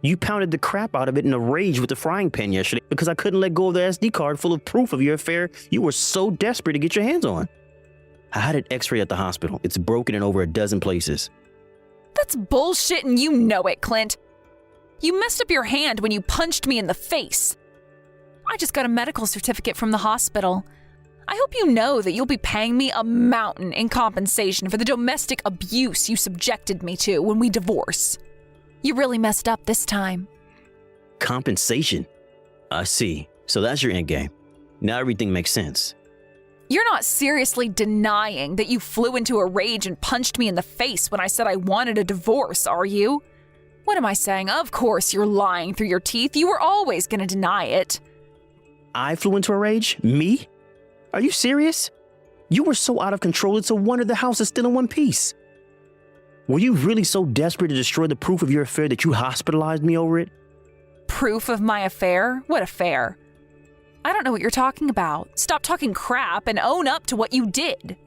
You pounded the crap out of it in a rage with the frying pan yesterday because I couldn't let go of the SD card full of proof of your affair you were so desperate to get your hands on. I had an x-ray at the hospital. It's broken in over a dozen places. That's bullshit and you know it, Clint. You messed up your hand when you punched me in the face. I just got a medical certificate from the hospital. I hope you know that you'll be paying me a mountain in compensation for the domestic abuse you subjected me to when we divorce. You really messed up this time. Compensation? I see. So that's your endgame. Now everything makes sense. You're not seriously denying that you flew into a rage and punched me in the face when I said I wanted a divorce, are you? What am I saying? Of course you're lying through your teeth. You were always going to deny it. I flew into a rage? Me? Are you serious? You were so out of control, it's a wonder the house is still in one piece. Were you really so desperate to destroy the proof of your affair that you hospitalized me over it? Proof of my affair? What affair? I don't know what you're talking about. Stop talking crap and own up to what you did.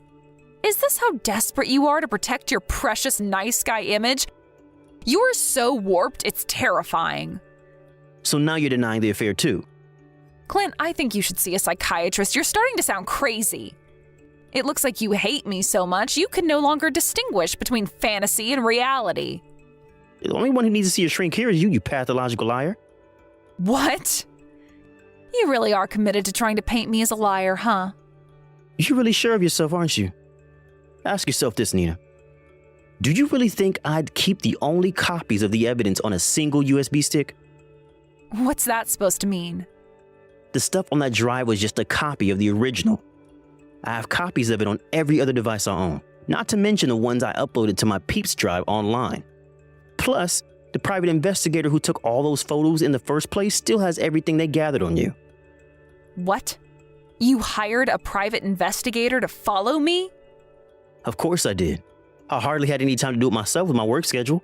Is this how desperate you are to protect your precious nice guy image? You are so warped, it's terrifying. So now you're denying the affair too? Clint, I think you should see a psychiatrist. You're starting to sound crazy. It looks like you hate me so much, you can no longer distinguish between fantasy and reality. The only one who needs to see a shrink here is you pathological liar. What? You really are committed to trying to paint me as a liar, huh? You're really sure of yourself, aren't you? Ask yourself this, Nina. Do you really think I'd keep the only copies of the evidence on a single USB stick? What's that supposed to mean? The stuff on that drive was just a copy of the original. I have copies of it on every other device I own, not to mention the ones I uploaded to my Peeps drive online. Plus, the private investigator who took all those photos in the first place still has everything they gathered on you. What? You hired a private investigator to follow me? Of course I did. I hardly had any time to do it myself with my work schedule.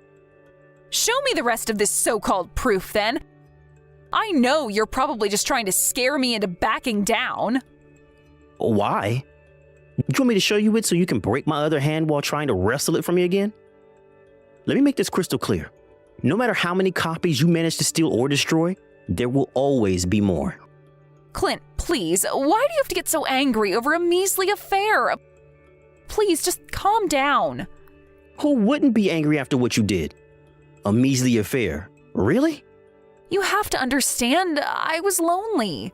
Show me the rest of this so-called proof, then. I know you're probably just trying to scare me into backing down. Why? You want me to show you it so you can break my other hand while trying to wrestle it from me again? Let me make this crystal clear. No matter how many copies you manage to steal or destroy, there will always be more. Clint, please, why do you have to get so angry over a measly affair? Please, just calm down. Who wouldn't be angry after what you did? A measly affair. Really? You have to understand, I was lonely.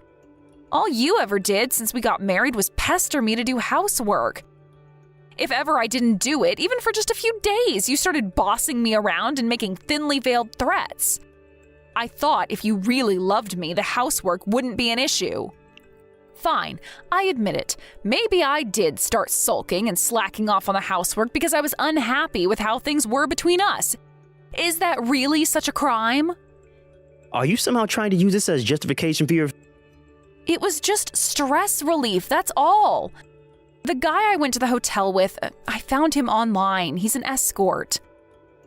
All you ever did since we got married was pester me to do housework. If ever I didn't do it, even for just a few days, you started bossing me around and making thinly veiled threats. I thought if you really loved me, the housework wouldn't be an issue. Fine, I admit it. Maybe I did start sulking and slacking off on the housework because I was unhappy with how things were between us. Is that really such a crime? Are you somehow trying to use this as justification for your... It was just stress relief, that's all. The guy I went to the hotel with, I found him online. He's an escort.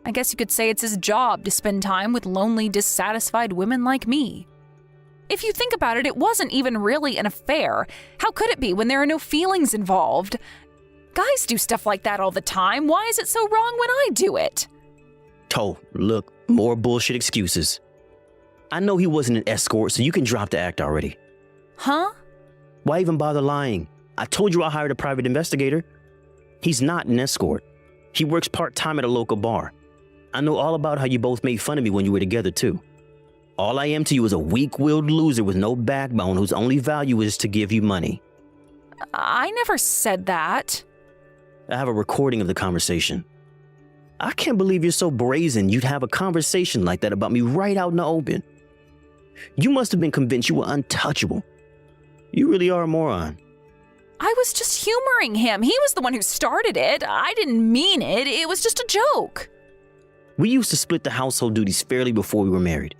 I guess you could say it's his job to spend time with lonely, dissatisfied women like me. If you think about it, it wasn't even really an affair. How could it be when there are no feelings involved? Guys do stuff like that all the time. Why is it so wrong when I do it? Look, more bullshit excuses. I know he wasn't an escort, so you can drop the act already. Huh? Why even bother lying? I told you I hired a private investigator. He's not an escort. He works part-time at a local bar. I know all about how you both made fun of me when you were together, too. All I am to you is a weak-willed loser with no backbone whose only value is to give you money. I never said that. I have a recording of the conversation. I can't believe you're so brazen you'd have a conversation like that about me right out in the open. You must have been convinced you were untouchable. You really are a moron. I was just humoring him. He was the one who started it. I didn't mean it. It was just a joke. We used to split the household duties fairly before we were married.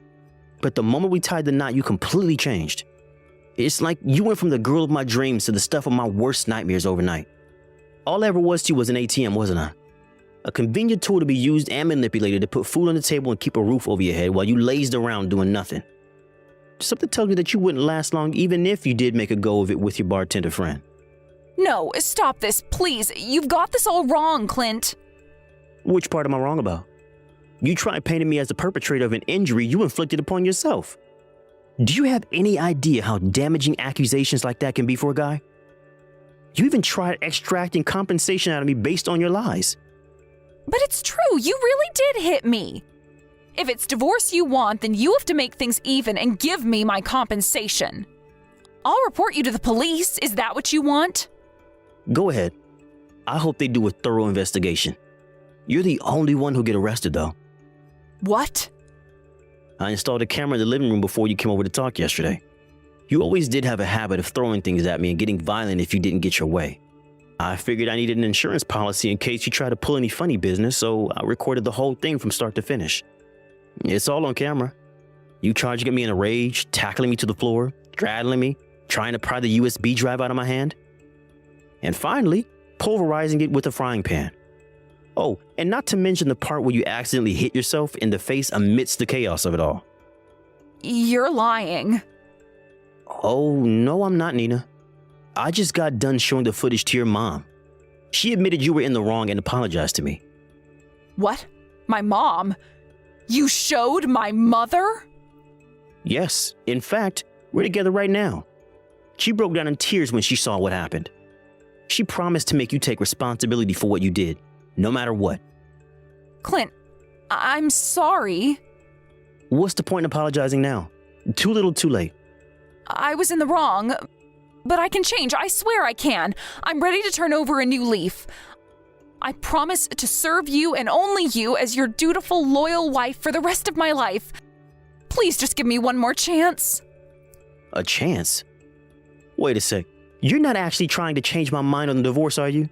But the moment we tied the knot, you completely changed. It's like you went from the girl of my dreams to the stuff of my worst nightmares overnight. All I ever was to you was an ATM, wasn't I? A convenient tool to be used and manipulated to put food on the table and keep a roof over your head while you lazed around doing nothing. Something tells me that you wouldn't last long even if you did make a go of it with your bartender friend. No, stop this, please. You've got this all wrong, Clint. Which part am I wrong about? You tried painting me as the perpetrator of an injury you inflicted upon yourself. Do you have any idea how damaging accusations like that can be for a guy? You even tried extracting compensation out of me based on your lies. But it's true, you really did hit me. If it's divorce you want, then you have to make things even and give me my compensation. I'll report you to the police. Is that what you want? Go ahead. I hope they do a thorough investigation. You're the only one who'll get arrested, though. What? I installed a camera in the living room before you came over to talk yesterday. You always did have a habit of throwing things at me and getting violent if you didn't get your way. I figured I needed an insurance policy in case you tried to pull any funny business, so I recorded the whole thing from start to finish. It's all on camera. You charging at me in a rage, tackling me to the floor, straddling me, trying to pry the USB drive out of my hand, and finally, pulverizing it with a frying pan. Oh, and not to mention the part where you accidentally hit yourself in the face amidst the chaos of it all. You're lying. Oh, no, I'm not, Nina. I just got done showing the footage to your mom. She admitted you were in the wrong and apologized to me. What? My mom? You showed my mother? Yes, in fact, we're together right now. She broke down in tears when she saw what happened. She promised to make you take responsibility for what you did, no matter what. Clint, I'm sorry. What's the point in apologizing now? Too little, too late. I was in the wrong, but I can change. I swear I can. I'm ready to turn over a new leaf. I promise to serve you and only you as your dutiful, loyal wife for the rest of my life. Please just give me one more chance. A chance? Wait a sec. You're not actually trying to change my mind on the divorce, are you?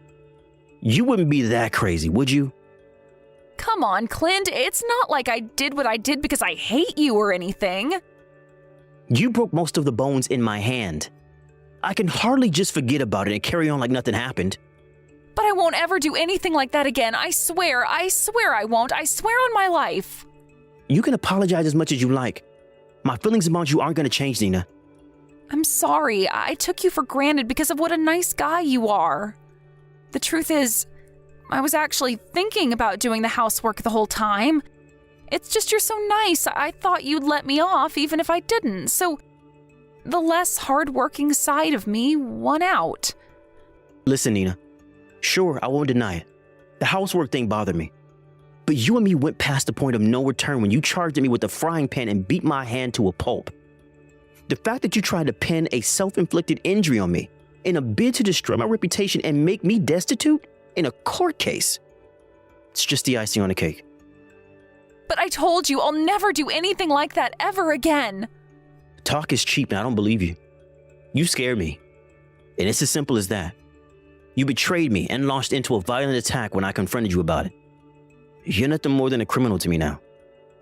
You wouldn't be that crazy, would you? Come on, Clint. It's not like I did what I did because I hate you or anything. You broke most of the bones in my hand. I can hardly just forget about it and carry on like nothing happened. But I won't ever do anything like that again. I swear I won't. I swear on my life. You can apologize as much as you like. My feelings about you aren't going to change, Nina. I'm sorry. I took you for granted because of what a nice guy you are. The truth is, I was actually thinking about doing the housework the whole time. It's just you're so nice. I thought you'd let me off even if I didn't. So the less hardworking side of me won out. Listen, Nina. Sure, I won't deny it. The housework thing bothered me. But you and me went past the point of no return when you charged at me with a frying pan and beat my hand to a pulp. The fact that you tried to pin a self-inflicted injury on me in a bid to destroy my reputation and make me destitute in a court case, it's just the icing on the cake. But I told you I'll never do anything like that ever again. Talk is cheap and I don't believe you. You scared me. And it's as simple as that. You betrayed me and launched into a violent attack when I confronted you about it. You're nothing more than a criminal to me now.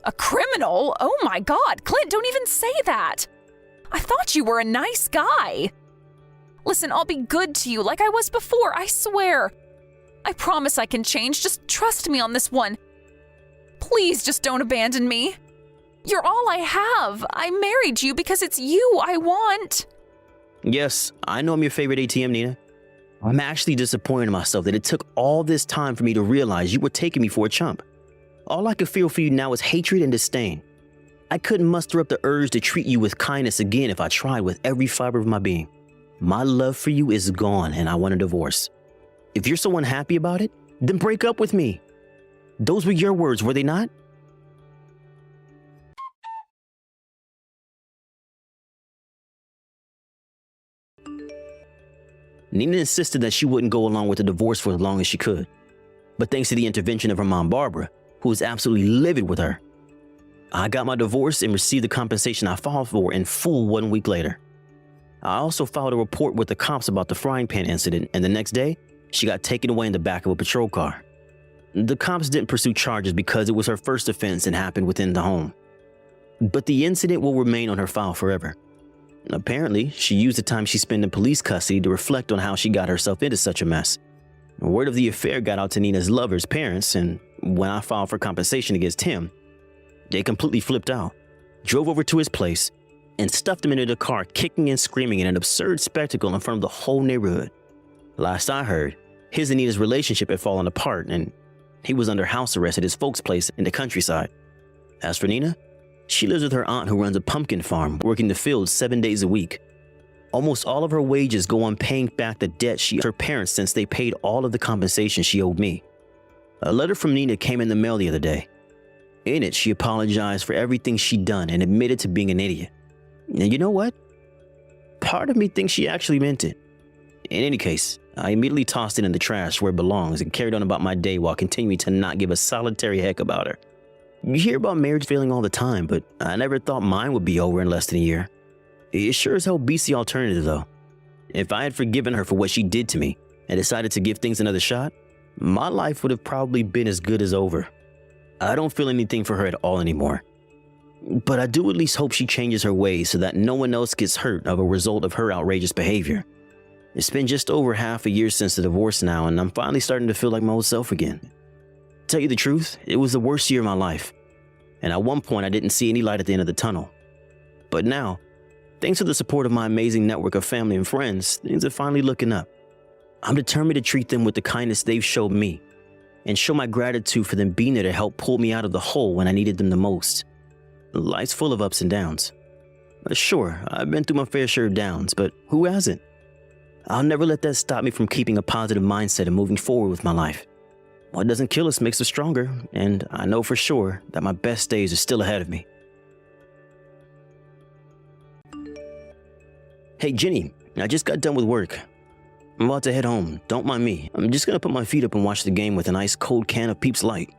A criminal? Oh my God, Clint, don't even say that. I thought you were a nice guy. Listen, I'll be good to you like I was before, I swear. I promise I can change. Just trust me on this one. Please just don't abandon me. You're all I have. I married you because it's you I want. Yes, I know I'm your favorite ATM, Nina. I'm actually disappointed in myself that it took all this time for me to realize you were taking me for a chump. All I could feel for you now is hatred and disdain. I couldn't muster up the urge to treat you with kindness again if I tried with every fiber of my being. My love for you is gone and I want a divorce. If you're so unhappy about it, then break up with me. Those were your words, were they not? Nina insisted that she wouldn't go along with the divorce for as long as she could. But thanks to the intervention of her mom, Barbara, who was absolutely livid with her, I got my divorce and received the compensation I filed for in full 1 week later. I also filed a report with the cops about the frying pan incident, and the next day, she got taken away in the back of a patrol car. The cops didn't pursue charges because it was her first offense and happened within the home. But the incident will remain on her file forever. Apparently, she used the time she spent in police custody to reflect on how she got herself into such a mess. Word of the affair got out to Nina's lover's parents, and when I filed for compensation against him, they completely flipped out, drove over to his place, and stuffed him into the car, kicking and screaming in an absurd spectacle in front of the whole neighborhood. Last I heard, his and Nina's relationship had fallen apart, and he was under house arrest at his folks' place in the countryside. As for Nina, she lives with her aunt who runs a pumpkin farm, working the fields 7 days a week. Almost all of her wages go on paying back the debt she owed her parents since they paid all of the compensation she owed me. A letter from Nina came in the mail the other day. In it, she apologized for everything she'd done and admitted to being an idiot. And you know what? part of me thinks she actually meant it. In any case, I immediately tossed it in the trash where it belongs and carried on about my day while continuing to not give a solitary heck about her. You hear about marriage failing all the time, but I never thought mine would be over in less than a year. It sure as hell beats the alternative, though. If I had forgiven her for what she did to me and decided to give things another shot, my life would have probably been as good as over. I don't feel anything for her at all anymore. But I do at least hope she changes her ways so that no one else gets hurt of a result of her outrageous behavior. It's been just over half a year since the divorce now, and I'm finally starting to feel like my old self again. Tell you the truth, it was the worst year of my life. And at one point I didn't see any light at the end of the tunnel. But now, thanks to the support of my amazing network of family and friends, things are finally looking up. I'm determined to treat them with the kindness they've showed me, and show my gratitude for them being there to help pull me out of the hole when I needed them the most. Life's full of ups and downs. Sure, I've been through my fair share of downs, but who hasn't? I'll never let that stop me from keeping a positive mindset and moving forward with my life. What doesn't kill us makes us stronger, and I know for sure that my best days are still ahead of me. Hey Jenny, I just got done with work. I'm about to head home, don't mind me. I'm just gonna put my feet up and watch the game with an ice cold can of Peep's Light.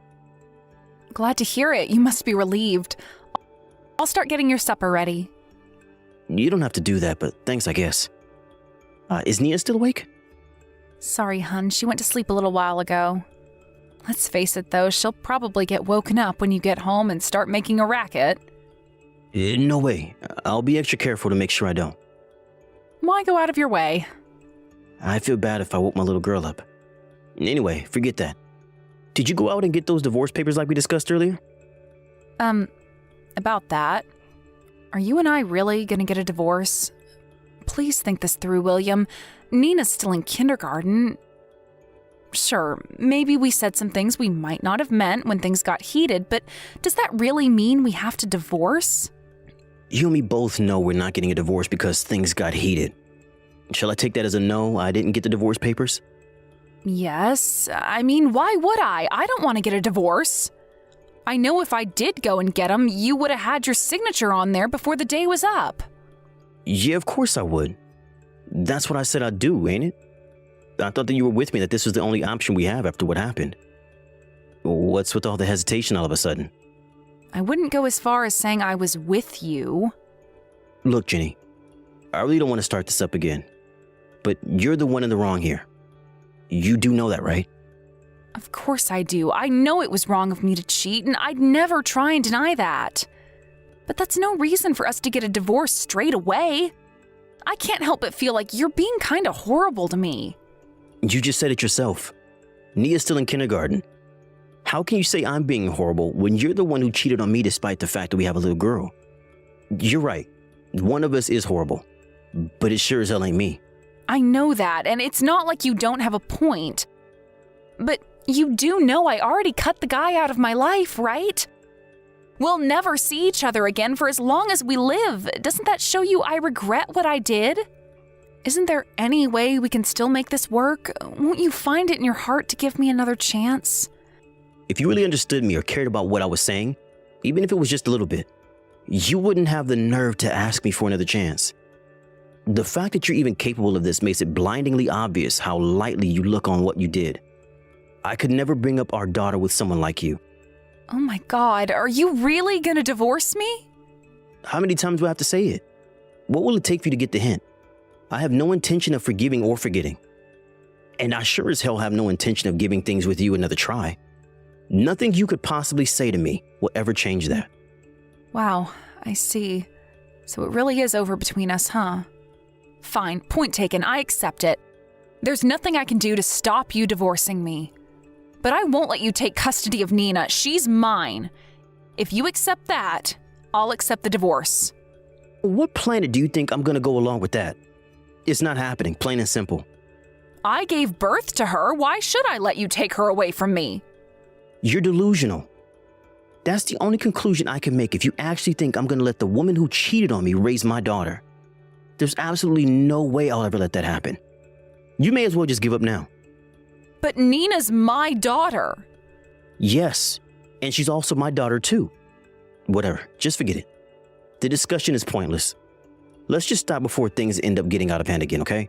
Glad to hear it. You must be relieved. I'll start getting your supper ready. You don't have to do that, but thanks I guess. Is Nia still awake? Sorry, hun. She went to sleep a little while ago. Let's face it, though, she'll probably get woken up when you get home and start making a racket. No way. I'll be extra careful to make sure I don't. Why go out of your way? I feel bad if I woke my little girl up. Anyway, forget that. Did you go out and get those divorce papers like we discussed earlier? About that. Are you and I really gonna get a divorce? Please think this through, William. Nina's still in kindergarten. Sure, maybe we said some things we might not have meant when things got heated, but does that really mean we have to divorce? You and me both know we're not getting a divorce because things got heated. Shall I take that as a no, I didn't get the divorce papers? Yes. I mean, why would I? I don't want to get a divorce. I know if I did go and get them, you would have had your signature on there before the day was up. Yeah, of course I would. That's what I said I'd do, ain't it? I thought that you were with me that this was the only option we have after what happened. What's with all the hesitation all of a sudden? I wouldn't go as far as saying I was with you. Look, Jenny, I really don't want to start this up again, but you're the one in the wrong here. You do know that, right? Of course I do. I know it was wrong of me to cheat, and I'd never try and deny that. But that's no reason for us to get a divorce straight away. I can't help but feel like you're being kind of horrible to me. You just said it yourself. Nia's still in kindergarten. How can you say I'm being horrible when you're the one who cheated on me despite the fact that we have a little girl? You're right. One of us is horrible. But it sure as hell ain't me. I know that, and it's not like you don't have a point. But you do know I already cut the guy out of my life, right? We'll never see each other again for as long as we live. Doesn't that show you I regret what I did? Isn't there any way we can still make this work? Won't you find it in your heart to give me another chance? If you really understood me or cared about what I was saying, even if it was just a little bit, you wouldn't have the nerve to ask me for another chance. The fact that you're even capable of this makes it blindingly obvious how lightly you look on what you did. I could never bring up our daughter with someone like you. Oh my God, are you really gonna divorce me? How many times do I have to say it? What will it take for you to get the hint? I have no intention of forgiving or forgetting. And I sure as hell have no intention of giving things with you another try. Nothing you could possibly say to me will ever change that. Wow, I see. So it really is over between us, huh? Fine, point taken, I accept it. There's nothing I can do to stop you divorcing me. But I won't let you take custody of Nina. She's mine. If you accept that, I'll accept the divorce. What planet do you think I'm gonna go along with that? It's not happening, plain and simple. I gave birth to her. Why should I let you take her away from me? You're delusional. That's the only conclusion I can make if you actually think I'm gonna let the woman who cheated on me raise my daughter. There's absolutely no way I'll ever let that happen. You may as well just give up now. But Nina's my daughter. Yes, and she's also my daughter too. Whatever, just forget it. The discussion is pointless. Let's just stop before things end up getting out of hand again, okay?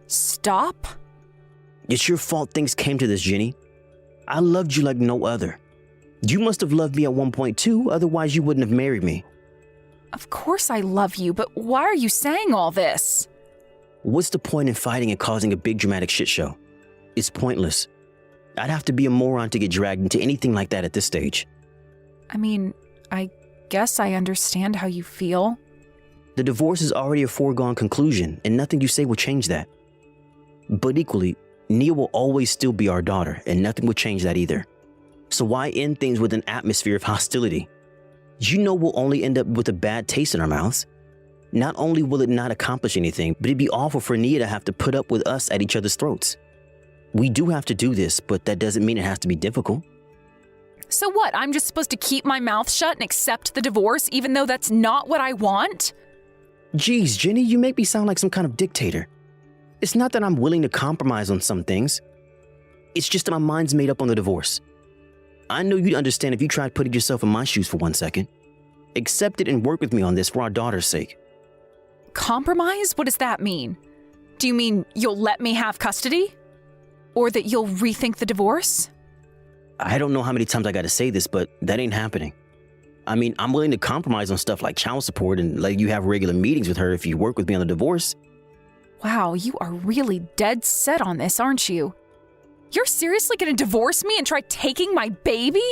Stop? It's your fault things came to this, Jenny. I loved you like no other. You must have loved me at one point too, otherwise you wouldn't have married me. Of course I love you, but why are you saying all this? What's the point in fighting and causing a big dramatic shit show? It's pointless. I'd have to be a moron to get dragged into anything like that at this stage. I mean, I guess I understand how you feel. The divorce is already a foregone conclusion, and nothing you say will change that. But equally, Nia will always still be our daughter, and nothing will change that either. So why end things with an atmosphere of hostility? You know we'll only end up with a bad taste in our mouths. Not only will it not accomplish anything, but it'd be awful for Nia to have to put up with us at each other's throats. We do have to do this, but that doesn't mean it has to be difficult. So what, I'm just supposed to keep my mouth shut and accept the divorce even though that's not what I want? Geez, Jenny, you make me sound like some kind of dictator. It's not that I'm willing to compromise on some things. It's just that my mind's made up on the divorce. I know you'd understand if you tried putting yourself in my shoes for 1 second. Accept it and work with me on this for our daughter's sake. Compromise? What does that mean? Do you mean you'll let me have custody? Or that you'll rethink the divorce? I don't know how many times I gotta say this, but that ain't happening. I mean, I'm willing to compromise on stuff like child support and let you have regular meetings with her if you work with me on the divorce. Wow, you are really dead set on this, aren't you? You're seriously gonna divorce me and try taking my baby?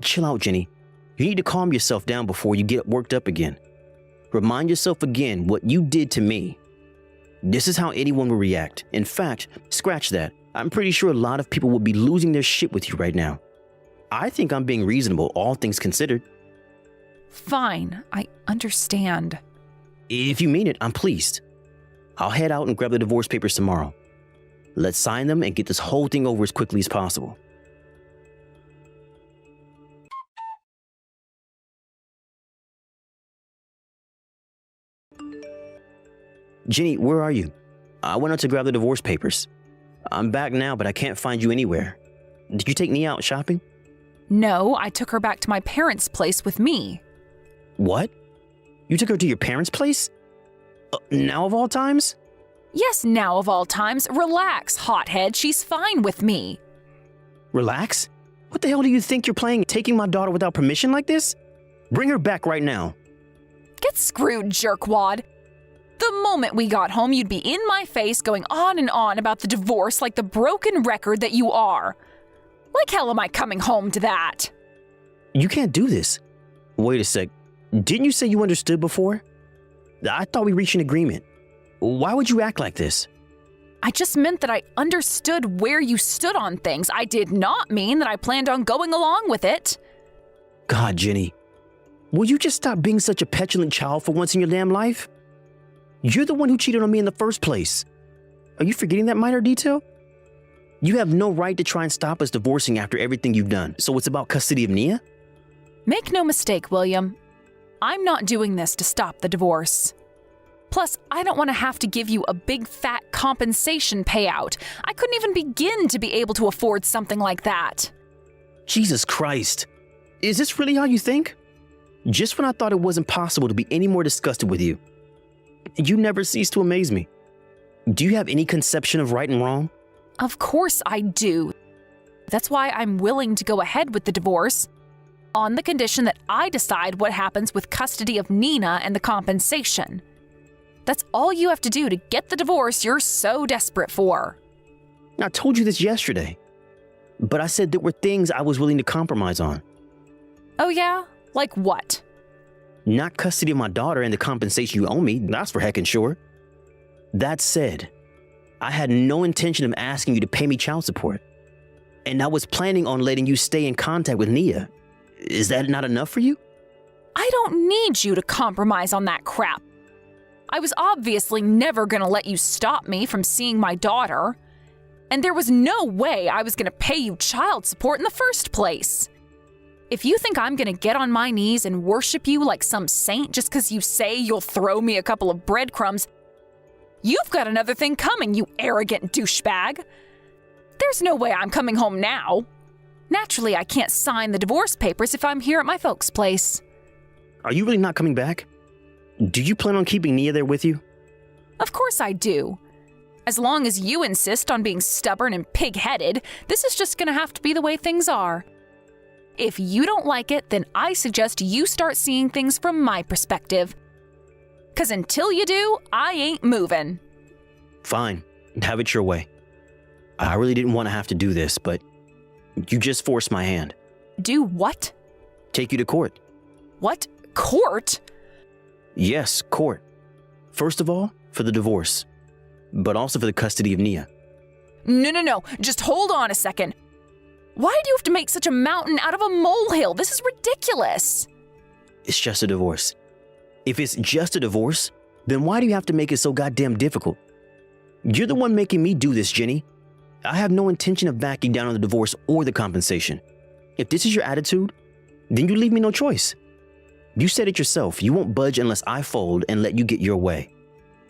Chill out, Jenny. You need to calm yourself down before you get worked up again. Remind yourself again what you did to me. This is how anyone will react. In fact, scratch that. I'm pretty sure a lot of people would be losing their shit with you right now. I think I'm being reasonable, all things considered. Fine, I understand. If you mean it, I'm pleased. I'll head out and grab the divorce papers tomorrow. Let's sign them and get this whole thing over as quickly as possible. Jenny, where are you? I went out to grab the divorce papers. I'm back now, but I can't find you anywhere. Did you take Nia out shopping? No, I took her back to my parents' place with me. What? You took her to your parents' place? Now of all times? Yes, now of all times. Relax, hothead. She's fine with me. Relax? What the hell do you think you're playing, taking my daughter without permission like this? Bring her back right now. Get screwed, jerkwad. The moment we got home, you'd be in my face going on and on about the divorce like the broken record that you are. Like hell am I coming home to that? You can't do this. Wait a sec. Didn't you say you understood before? I thought we reached an agreement. Why would you act like this? I just meant that I understood where you stood on things. I did not mean that I planned on going along with it. God, Jenny. Will you just stop being such a petulant child for once in your damn life? You're the one who cheated on me in the first place. Are you forgetting that minor detail? You have no right to try and stop us divorcing after everything you've done, so it's about custody of Nia? Make no mistake, William. I'm not doing this to stop the divorce. Plus, I don't want to have to give you a big fat compensation payout. I couldn't even begin to be able to afford something like that. Jesus Christ. Is this really how you think? Just when I thought it wasn't possible to be any more disgusted with you. You never cease to amaze me. Do you have any conception of right and wrong? Of course I do. That's why I'm willing to go ahead with the divorce, on the condition that I decide what happens with custody of Nina and the compensation. That's all you have to do to get the divorce you're so desperate for. I told you this yesterday, but I said there were things I was willing to compromise on. Oh yeah? Like what? Not custody of my daughter and the compensation you owe me, that's for heckin' sure. That said, I had no intention of asking you to pay me child support. And I was planning on letting you stay in contact with Nia. Is that not enough for you? I don't need you to compromise on that crap. I was obviously never gonna let you stop me from seeing my daughter. And there was no way I was gonna pay you child support in the first place. If you think I'm gonna get on my knees and worship you like some saint just because you say you'll throw me a couple of breadcrumbs, you've got another thing coming, you arrogant douchebag. There's no way I'm coming home now. Naturally, I can't sign the divorce papers if I'm here at my folks' place. Are you really not coming back? Do you plan on keeping Nia there with you? Of course I do. As long as you insist on being stubborn and pig-headed, this is just gonna have to be the way things are. If you don't like it, then I suggest you start seeing things from my perspective. 'Cause until you do, I ain't moving. Fine, have it your way. I really didn't want to have to do this, but you just forced my hand. Do what? Take you to court. What? Court? Yes, court. First of all, for the divorce, but also for the custody of Nia. No. Just hold on a second. Why do you have to make such a mountain out of a molehill? This is ridiculous. It's just a divorce. If it's just a divorce, then why do you have to make it so goddamn difficult? You're the one making me do this, Jenny. I have no intention of backing down on the divorce or the compensation. If this is your attitude, then you leave me no choice. You said it yourself. You won't budge unless I fold and let you get your way.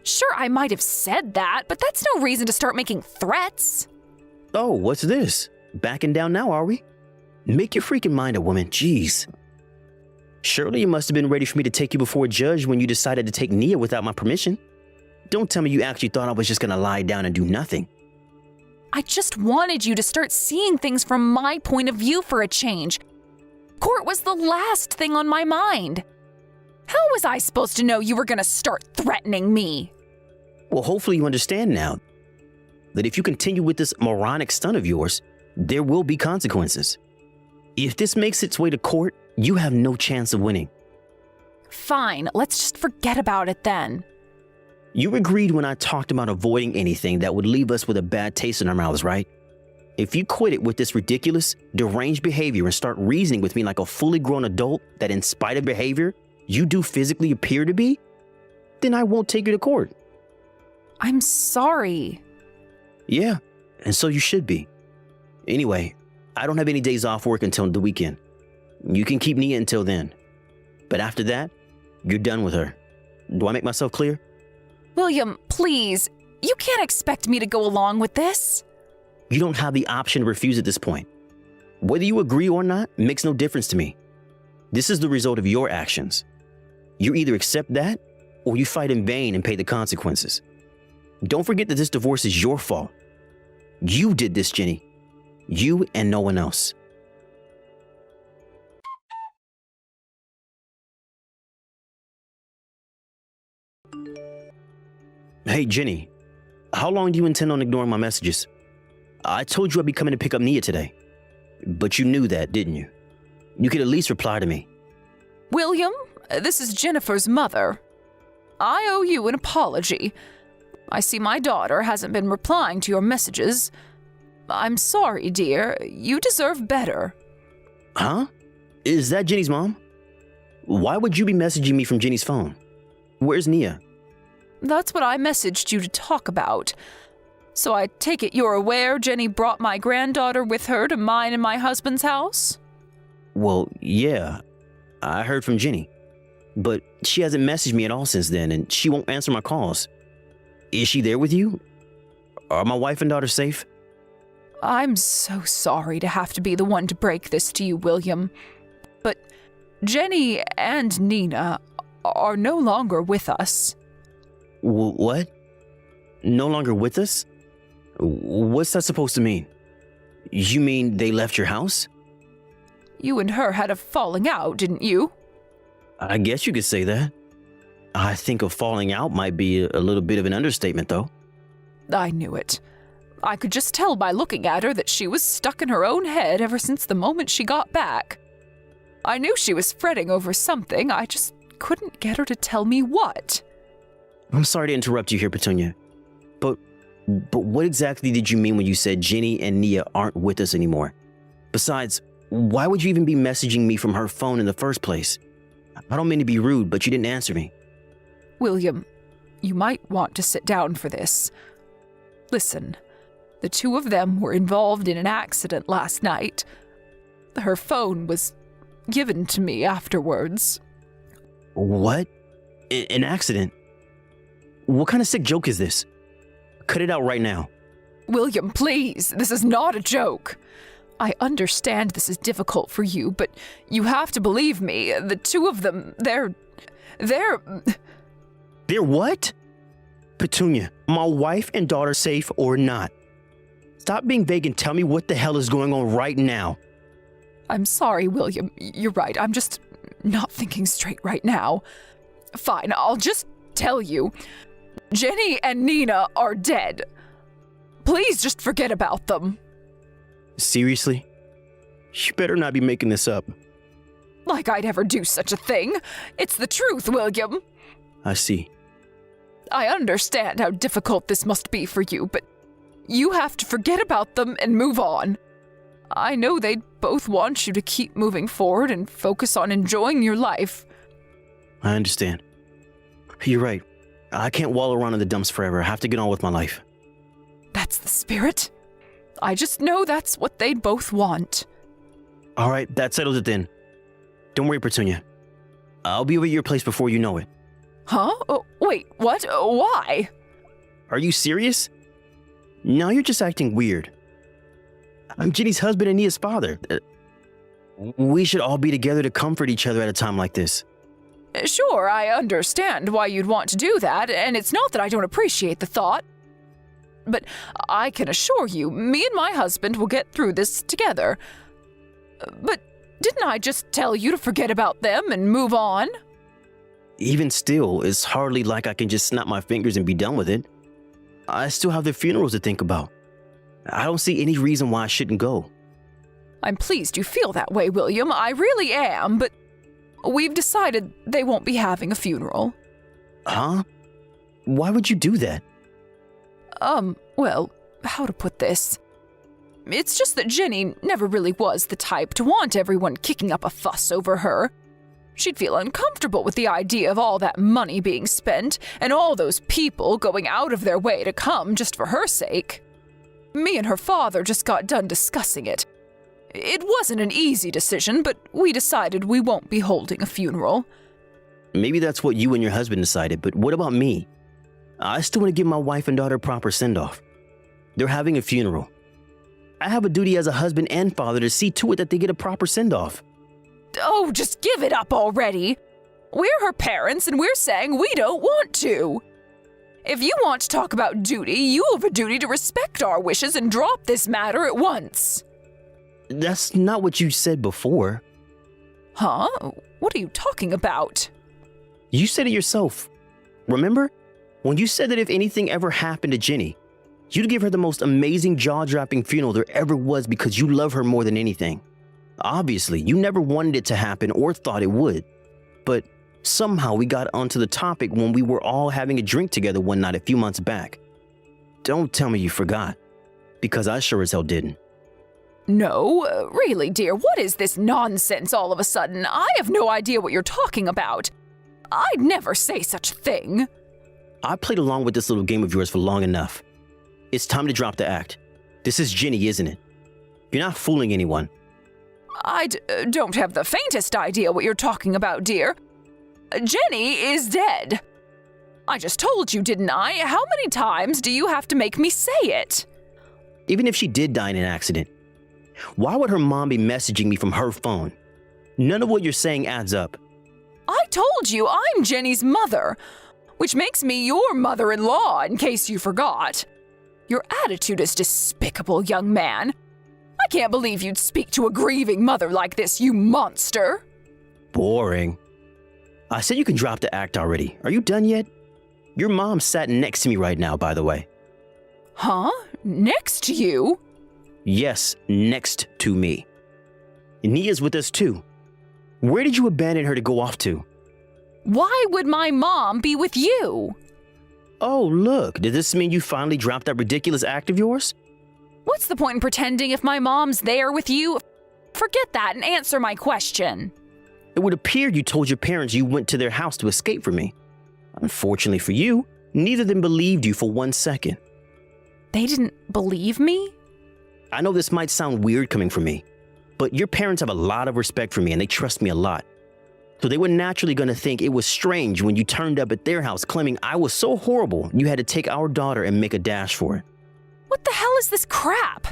Sure, I might have said that, but that's no reason to start making threats. Oh, what's this? Backing down now, are we? Make your freaking mind up, woman. Jeez. Surely you must have been ready for me to take you before a judge when you decided to take Nia without my permission. Don't tell me you actually thought I was just gonna lie down and do nothing. I just wanted you to start seeing things from my point of view for a change. Court was the last thing on my mind. How was I supposed to know you were gonna start threatening me? Well, hopefully you understand now that if you continue with this moronic stunt of yours, there will be consequences. If this makes its way to court, you have no chance of winning. Fine, let's just forget about it then. You agreed when I talked about avoiding anything that would leave us with a bad taste in our mouths, right? If you quit it with this ridiculous, deranged behavior and start reasoning with me like a fully grown adult that in spite of behavior, you do physically appear to be, then I won't take you to court. I'm sorry. Yeah, and so you should be. Anyway, I don't have any days off work until the weekend. You can keep Nia until then. But after that, you're done with her. Do I make myself clear? William, please. You can't expect me to go along with this. You don't have the option to refuse at this point. Whether you agree or not makes no difference to me. This is the result of your actions. You either accept that or you fight in vain and pay the consequences. Don't forget that this divorce is your fault. You did this, Jenny. You and no one else. Hey, Jenny. How long do you intend on ignoring my messages? I told you I'd be coming to pick up Nia today. But you knew that, didn't you? You could at least reply to me. William, this is Jennifer's mother. I owe you an apology. I see my daughter hasn't been replying to your messages. I'm sorry, dear. You deserve better. Huh? Is that Jenny's mom? Why would you be messaging me from Jenny's phone? Where's Nia? That's what I messaged you to talk about. So I take it you're aware Jenny brought my granddaughter with her to mine and my husband's house? Well, yeah. I heard from Jenny. But she hasn't messaged me at all since then, and she won't answer my calls. Is she there with you? Are my wife and daughter safe? I'm so sorry to have to be the one to break this to you, William. But Jenny and Nina are no longer with us. What? No longer with us? What's that supposed to mean? You mean they left your house? You and her had a falling out, didn't you? I guess you could say that. I think a falling out might be a little bit of an understatement, though. I knew it. I could just tell by looking at her that she was stuck in her own head ever since the moment she got back. I knew she was fretting over something, I just couldn't get her to tell me what. I'm sorry to interrupt you here, Petunia. But what exactly did you mean when you said Jenny and Nia aren't with us anymore? Besides, why would you even be messaging me from her phone in the first place? I don't mean to be rude, but you didn't answer me. William, you might want to sit down for this. Listen, the two of them were involved in an accident last night. Her phone was given to me afterwards. What? An accident? What kind of sick joke is this? Cut it out right now. William, please, this is not a joke. I understand this is difficult for you, but you have to believe me. The two of them, they're... They're what? Petunia, my wife and daughter safe or not? Stop being vague and tell me what the hell is going on right now. I'm sorry, William. You're right. I'm just not thinking straight right now. Fine, I'll just tell you. Jenny and Nina are dead. Please just forget about them. Seriously? You better not be making this up. Like I'd ever do such a thing. It's the truth, William. I see. I understand how difficult this must be for you, but you have to forget about them and move on. I know they'd both want you to keep moving forward and focus on enjoying your life. I understand. You're right. I can't wallow around in the dumps forever. I have to get on with my life. That's the spirit. I just know that's what they'd both want. All right, that settles it then. Don't worry, Petunia. I'll be over at your place before you know it. Huh? Oh, wait, what? Why? Are you serious? No, you're just acting weird. I'm Jenny's husband and Nia's father. We should all be together to comfort each other at a time like this. Sure, I understand why you'd want to do that, and it's not that I don't appreciate the thought. But I can assure you, me and my husband will get through this together. But didn't I just tell you to forget about them and move on? Even still, it's hardly like I can just snap my fingers and be done with it. I still have their funerals to think about. I don't see any reason why I shouldn't go. I'm pleased you feel that way, William. I really am, but we've decided they won't be having a funeral. Huh? Why would you do that? Well, how to put this? It's just that Jenny never really was the type to want everyone kicking up a fuss over her. She'd feel uncomfortable with the idea of all that money being spent and all those people going out of their way to come just for her sake. Me and her father just got done discussing it. It wasn't an easy decision, but we decided we won't be holding a funeral. Maybe that's what you and your husband decided, but what about me? I still want to give my wife and daughter a proper send-off. They're having a funeral. I have a duty as a husband and father to see to it that they get a proper send-off. Oh, just give it up already. We're her parents and we're saying we don't want to. If you want to talk about duty, you have a duty to respect our wishes and drop this matter at once. That's not what you said before. Huh? What are you talking about? You said it yourself. Remember? When you said that if anything ever happened to Jenny, you'd give her the most amazing jaw-dropping funeral there ever was because you love her more than anything. Obviously, you never wanted it to happen or thought it would. But somehow we got onto the topic when we were all having a drink together one night a few months back. Don't tell me you forgot, because I sure as hell didn't. No, really, dear, what is this nonsense all of a sudden? I have no idea what you're talking about. I'd never say such a thing. I played along with this little game of yours for long enough. It's time to drop the act. This is Jenny, isn't it? You're not fooling anyone. I don't have the faintest idea what you're talking about, dear. Jenny is dead. I just told you, didn't I? How many times do you have to make me say it? Even if she did die in an accident, why would her mom be messaging me from her phone? None of what you're saying adds up. I told you I'm Jenny's mother, which makes me your mother-in-law, in case you forgot. Your attitude is despicable, young man. I can't believe you'd speak to a grieving mother like this, you monster. Boring. I said you can drop the act already. Are you done yet? Your mom sat next to me right now, by the way. Huh? Next to you? Yes, next to me. Nia's with us too. Where did you abandon her to go off to? Why would my mom be with you? Oh, look, does this mean you finally dropped that ridiculous act of yours? What's the point in pretending if my mom's there with you? Forget that and answer my question. It would appear you told your parents you went to their house to escape from me. Unfortunately for you, neither of them believed you for 1 second. They didn't believe me? I know this might sound weird coming from me, but your parents have a lot of respect for me and they trust me a lot. So they were naturally going to think it was strange when you turned up at their house claiming I was so horrible you had to take our daughter and make a dash for it. What the hell is this crap?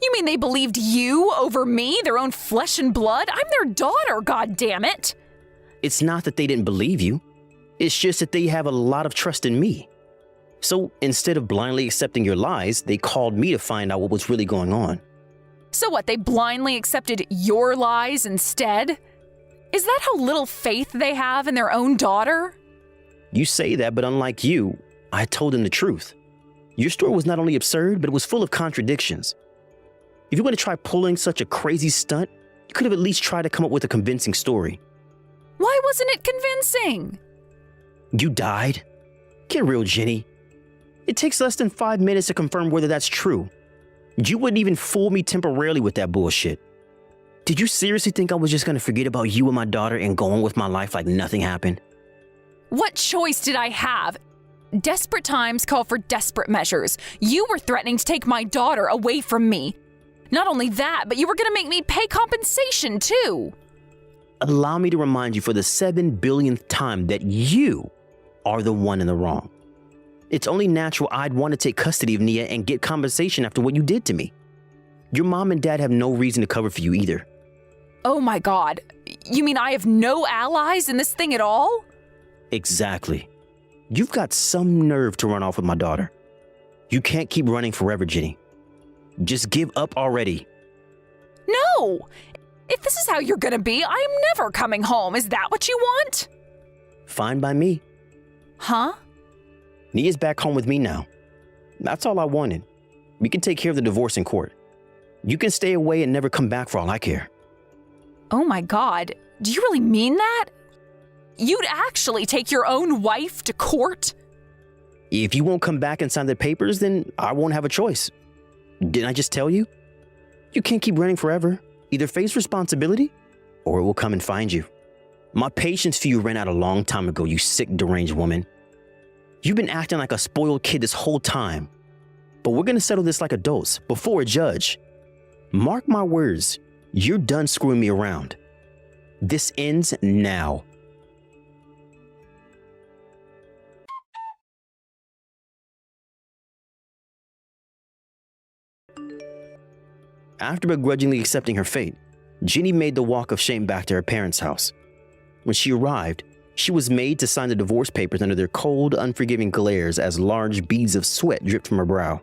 You mean they believed you over me, their own flesh and blood? I'm their daughter, goddammit! It's not that they didn't believe you. It's just that they have a lot of trust in me. So instead of blindly accepting your lies, they called me to find out what was really going on. So what, they blindly accepted your lies instead? Is that how little faith they have in their own daughter? You say that, but unlike you, I told them the truth. Your story was not only absurd, but it was full of contradictions. If you want to try pulling such a crazy stunt, you could have at least tried to come up with a convincing story. Why wasn't it convincing? You died? Get real, Jenny. It takes less than 5 minutes to confirm whether that's true. You wouldn't even fool me temporarily with that bullshit. Did you seriously think I was just going to forget about you and my daughter and go on with my life like nothing happened? What choice did I have? Desperate times call for desperate measures. You were threatening to take my daughter away from me. Not only that, but you were going to make me pay compensation too. Allow me to remind you for the 7 billionth time that you are the one in the wrong. It's only natural I'd want to take custody of Nia and get compensation after what you did to me. Your mom and dad have no reason to cover for you either. Oh my God. You mean I have no allies in this thing at all? Exactly. You've got some nerve to run off with my daughter. You can't keep running forever, Jenny. Just give up already. No! If this is how you're gonna be, I'm never coming home. Is that what you want? Fine by me. Huh? Nia's back home with me now. That's all I wanted. We can take care of the divorce in court. You can stay away and never come back for all I care. Oh my God. Do you really mean that? You'd actually take your own wife to court? If you won't come back and sign the papers, then I won't have a choice. Didn't I just tell you? You can't keep running forever. Either face responsibility, or it will come and find you. My patience for you ran out a long time ago, you sick, deranged woman. You've been acting like a spoiled kid this whole time. But we're gonna settle this like adults, before a judge. Mark my words, you're done screwing me around. This ends now. After begrudgingly accepting her fate, Jenny made the walk of shame back to her parents' house. When she arrived, she was made to sign the divorce papers under their cold, unforgiving glares as large beads of sweat dripped from her brow.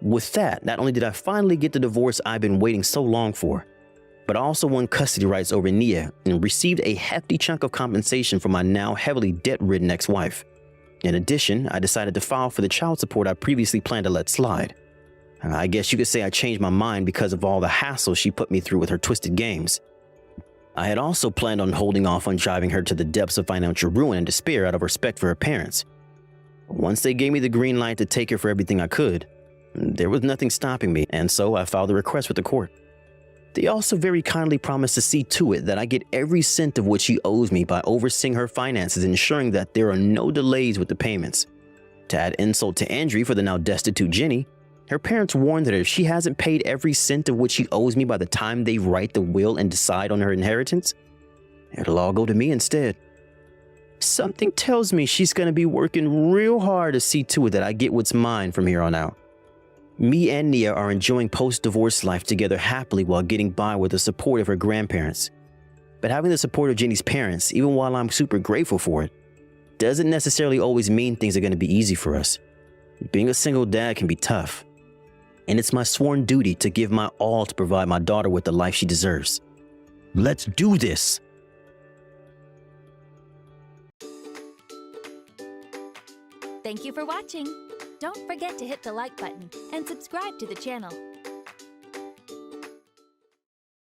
With that, not only did I finally get the divorce I've been waiting so long for, but I also won custody rights over Nia and received a hefty chunk of compensation from my now heavily debt-ridden ex-wife. In addition, I decided to file for the child support I previously planned to let slide. I guess you could say I changed my mind because of all the hassle she put me through with her twisted games. I had also planned on holding off on driving her to the depths of financial ruin and despair out of respect for her parents. Once they gave me the green light to take her for everything I could, there was nothing stopping me, and so I filed a request with the court. They also very kindly promised to see to it that I get every cent of what she owes me by overseeing her finances and ensuring that there are no delays with the payments. To add insult to injury for the now destitute Jenny, her parents warned that if she hasn't paid every cent of what she owes me by the time they write the will and decide on her inheritance, it'll all go to me instead. Something tells me she's going to be working real hard to see to it that I get what's mine from here on out. Me and Nia are enjoying post-divorce life together happily while getting by with the support of her grandparents. But having the support of Jenny's parents, even while I'm super grateful for it, doesn't necessarily always mean things are going to be easy for us. Being a single dad can be tough. And it's my sworn duty to give my all to provide my daughter with the life she deserves. Let's do this! Thank you for watching. Don't forget to hit the like button and subscribe to the channel.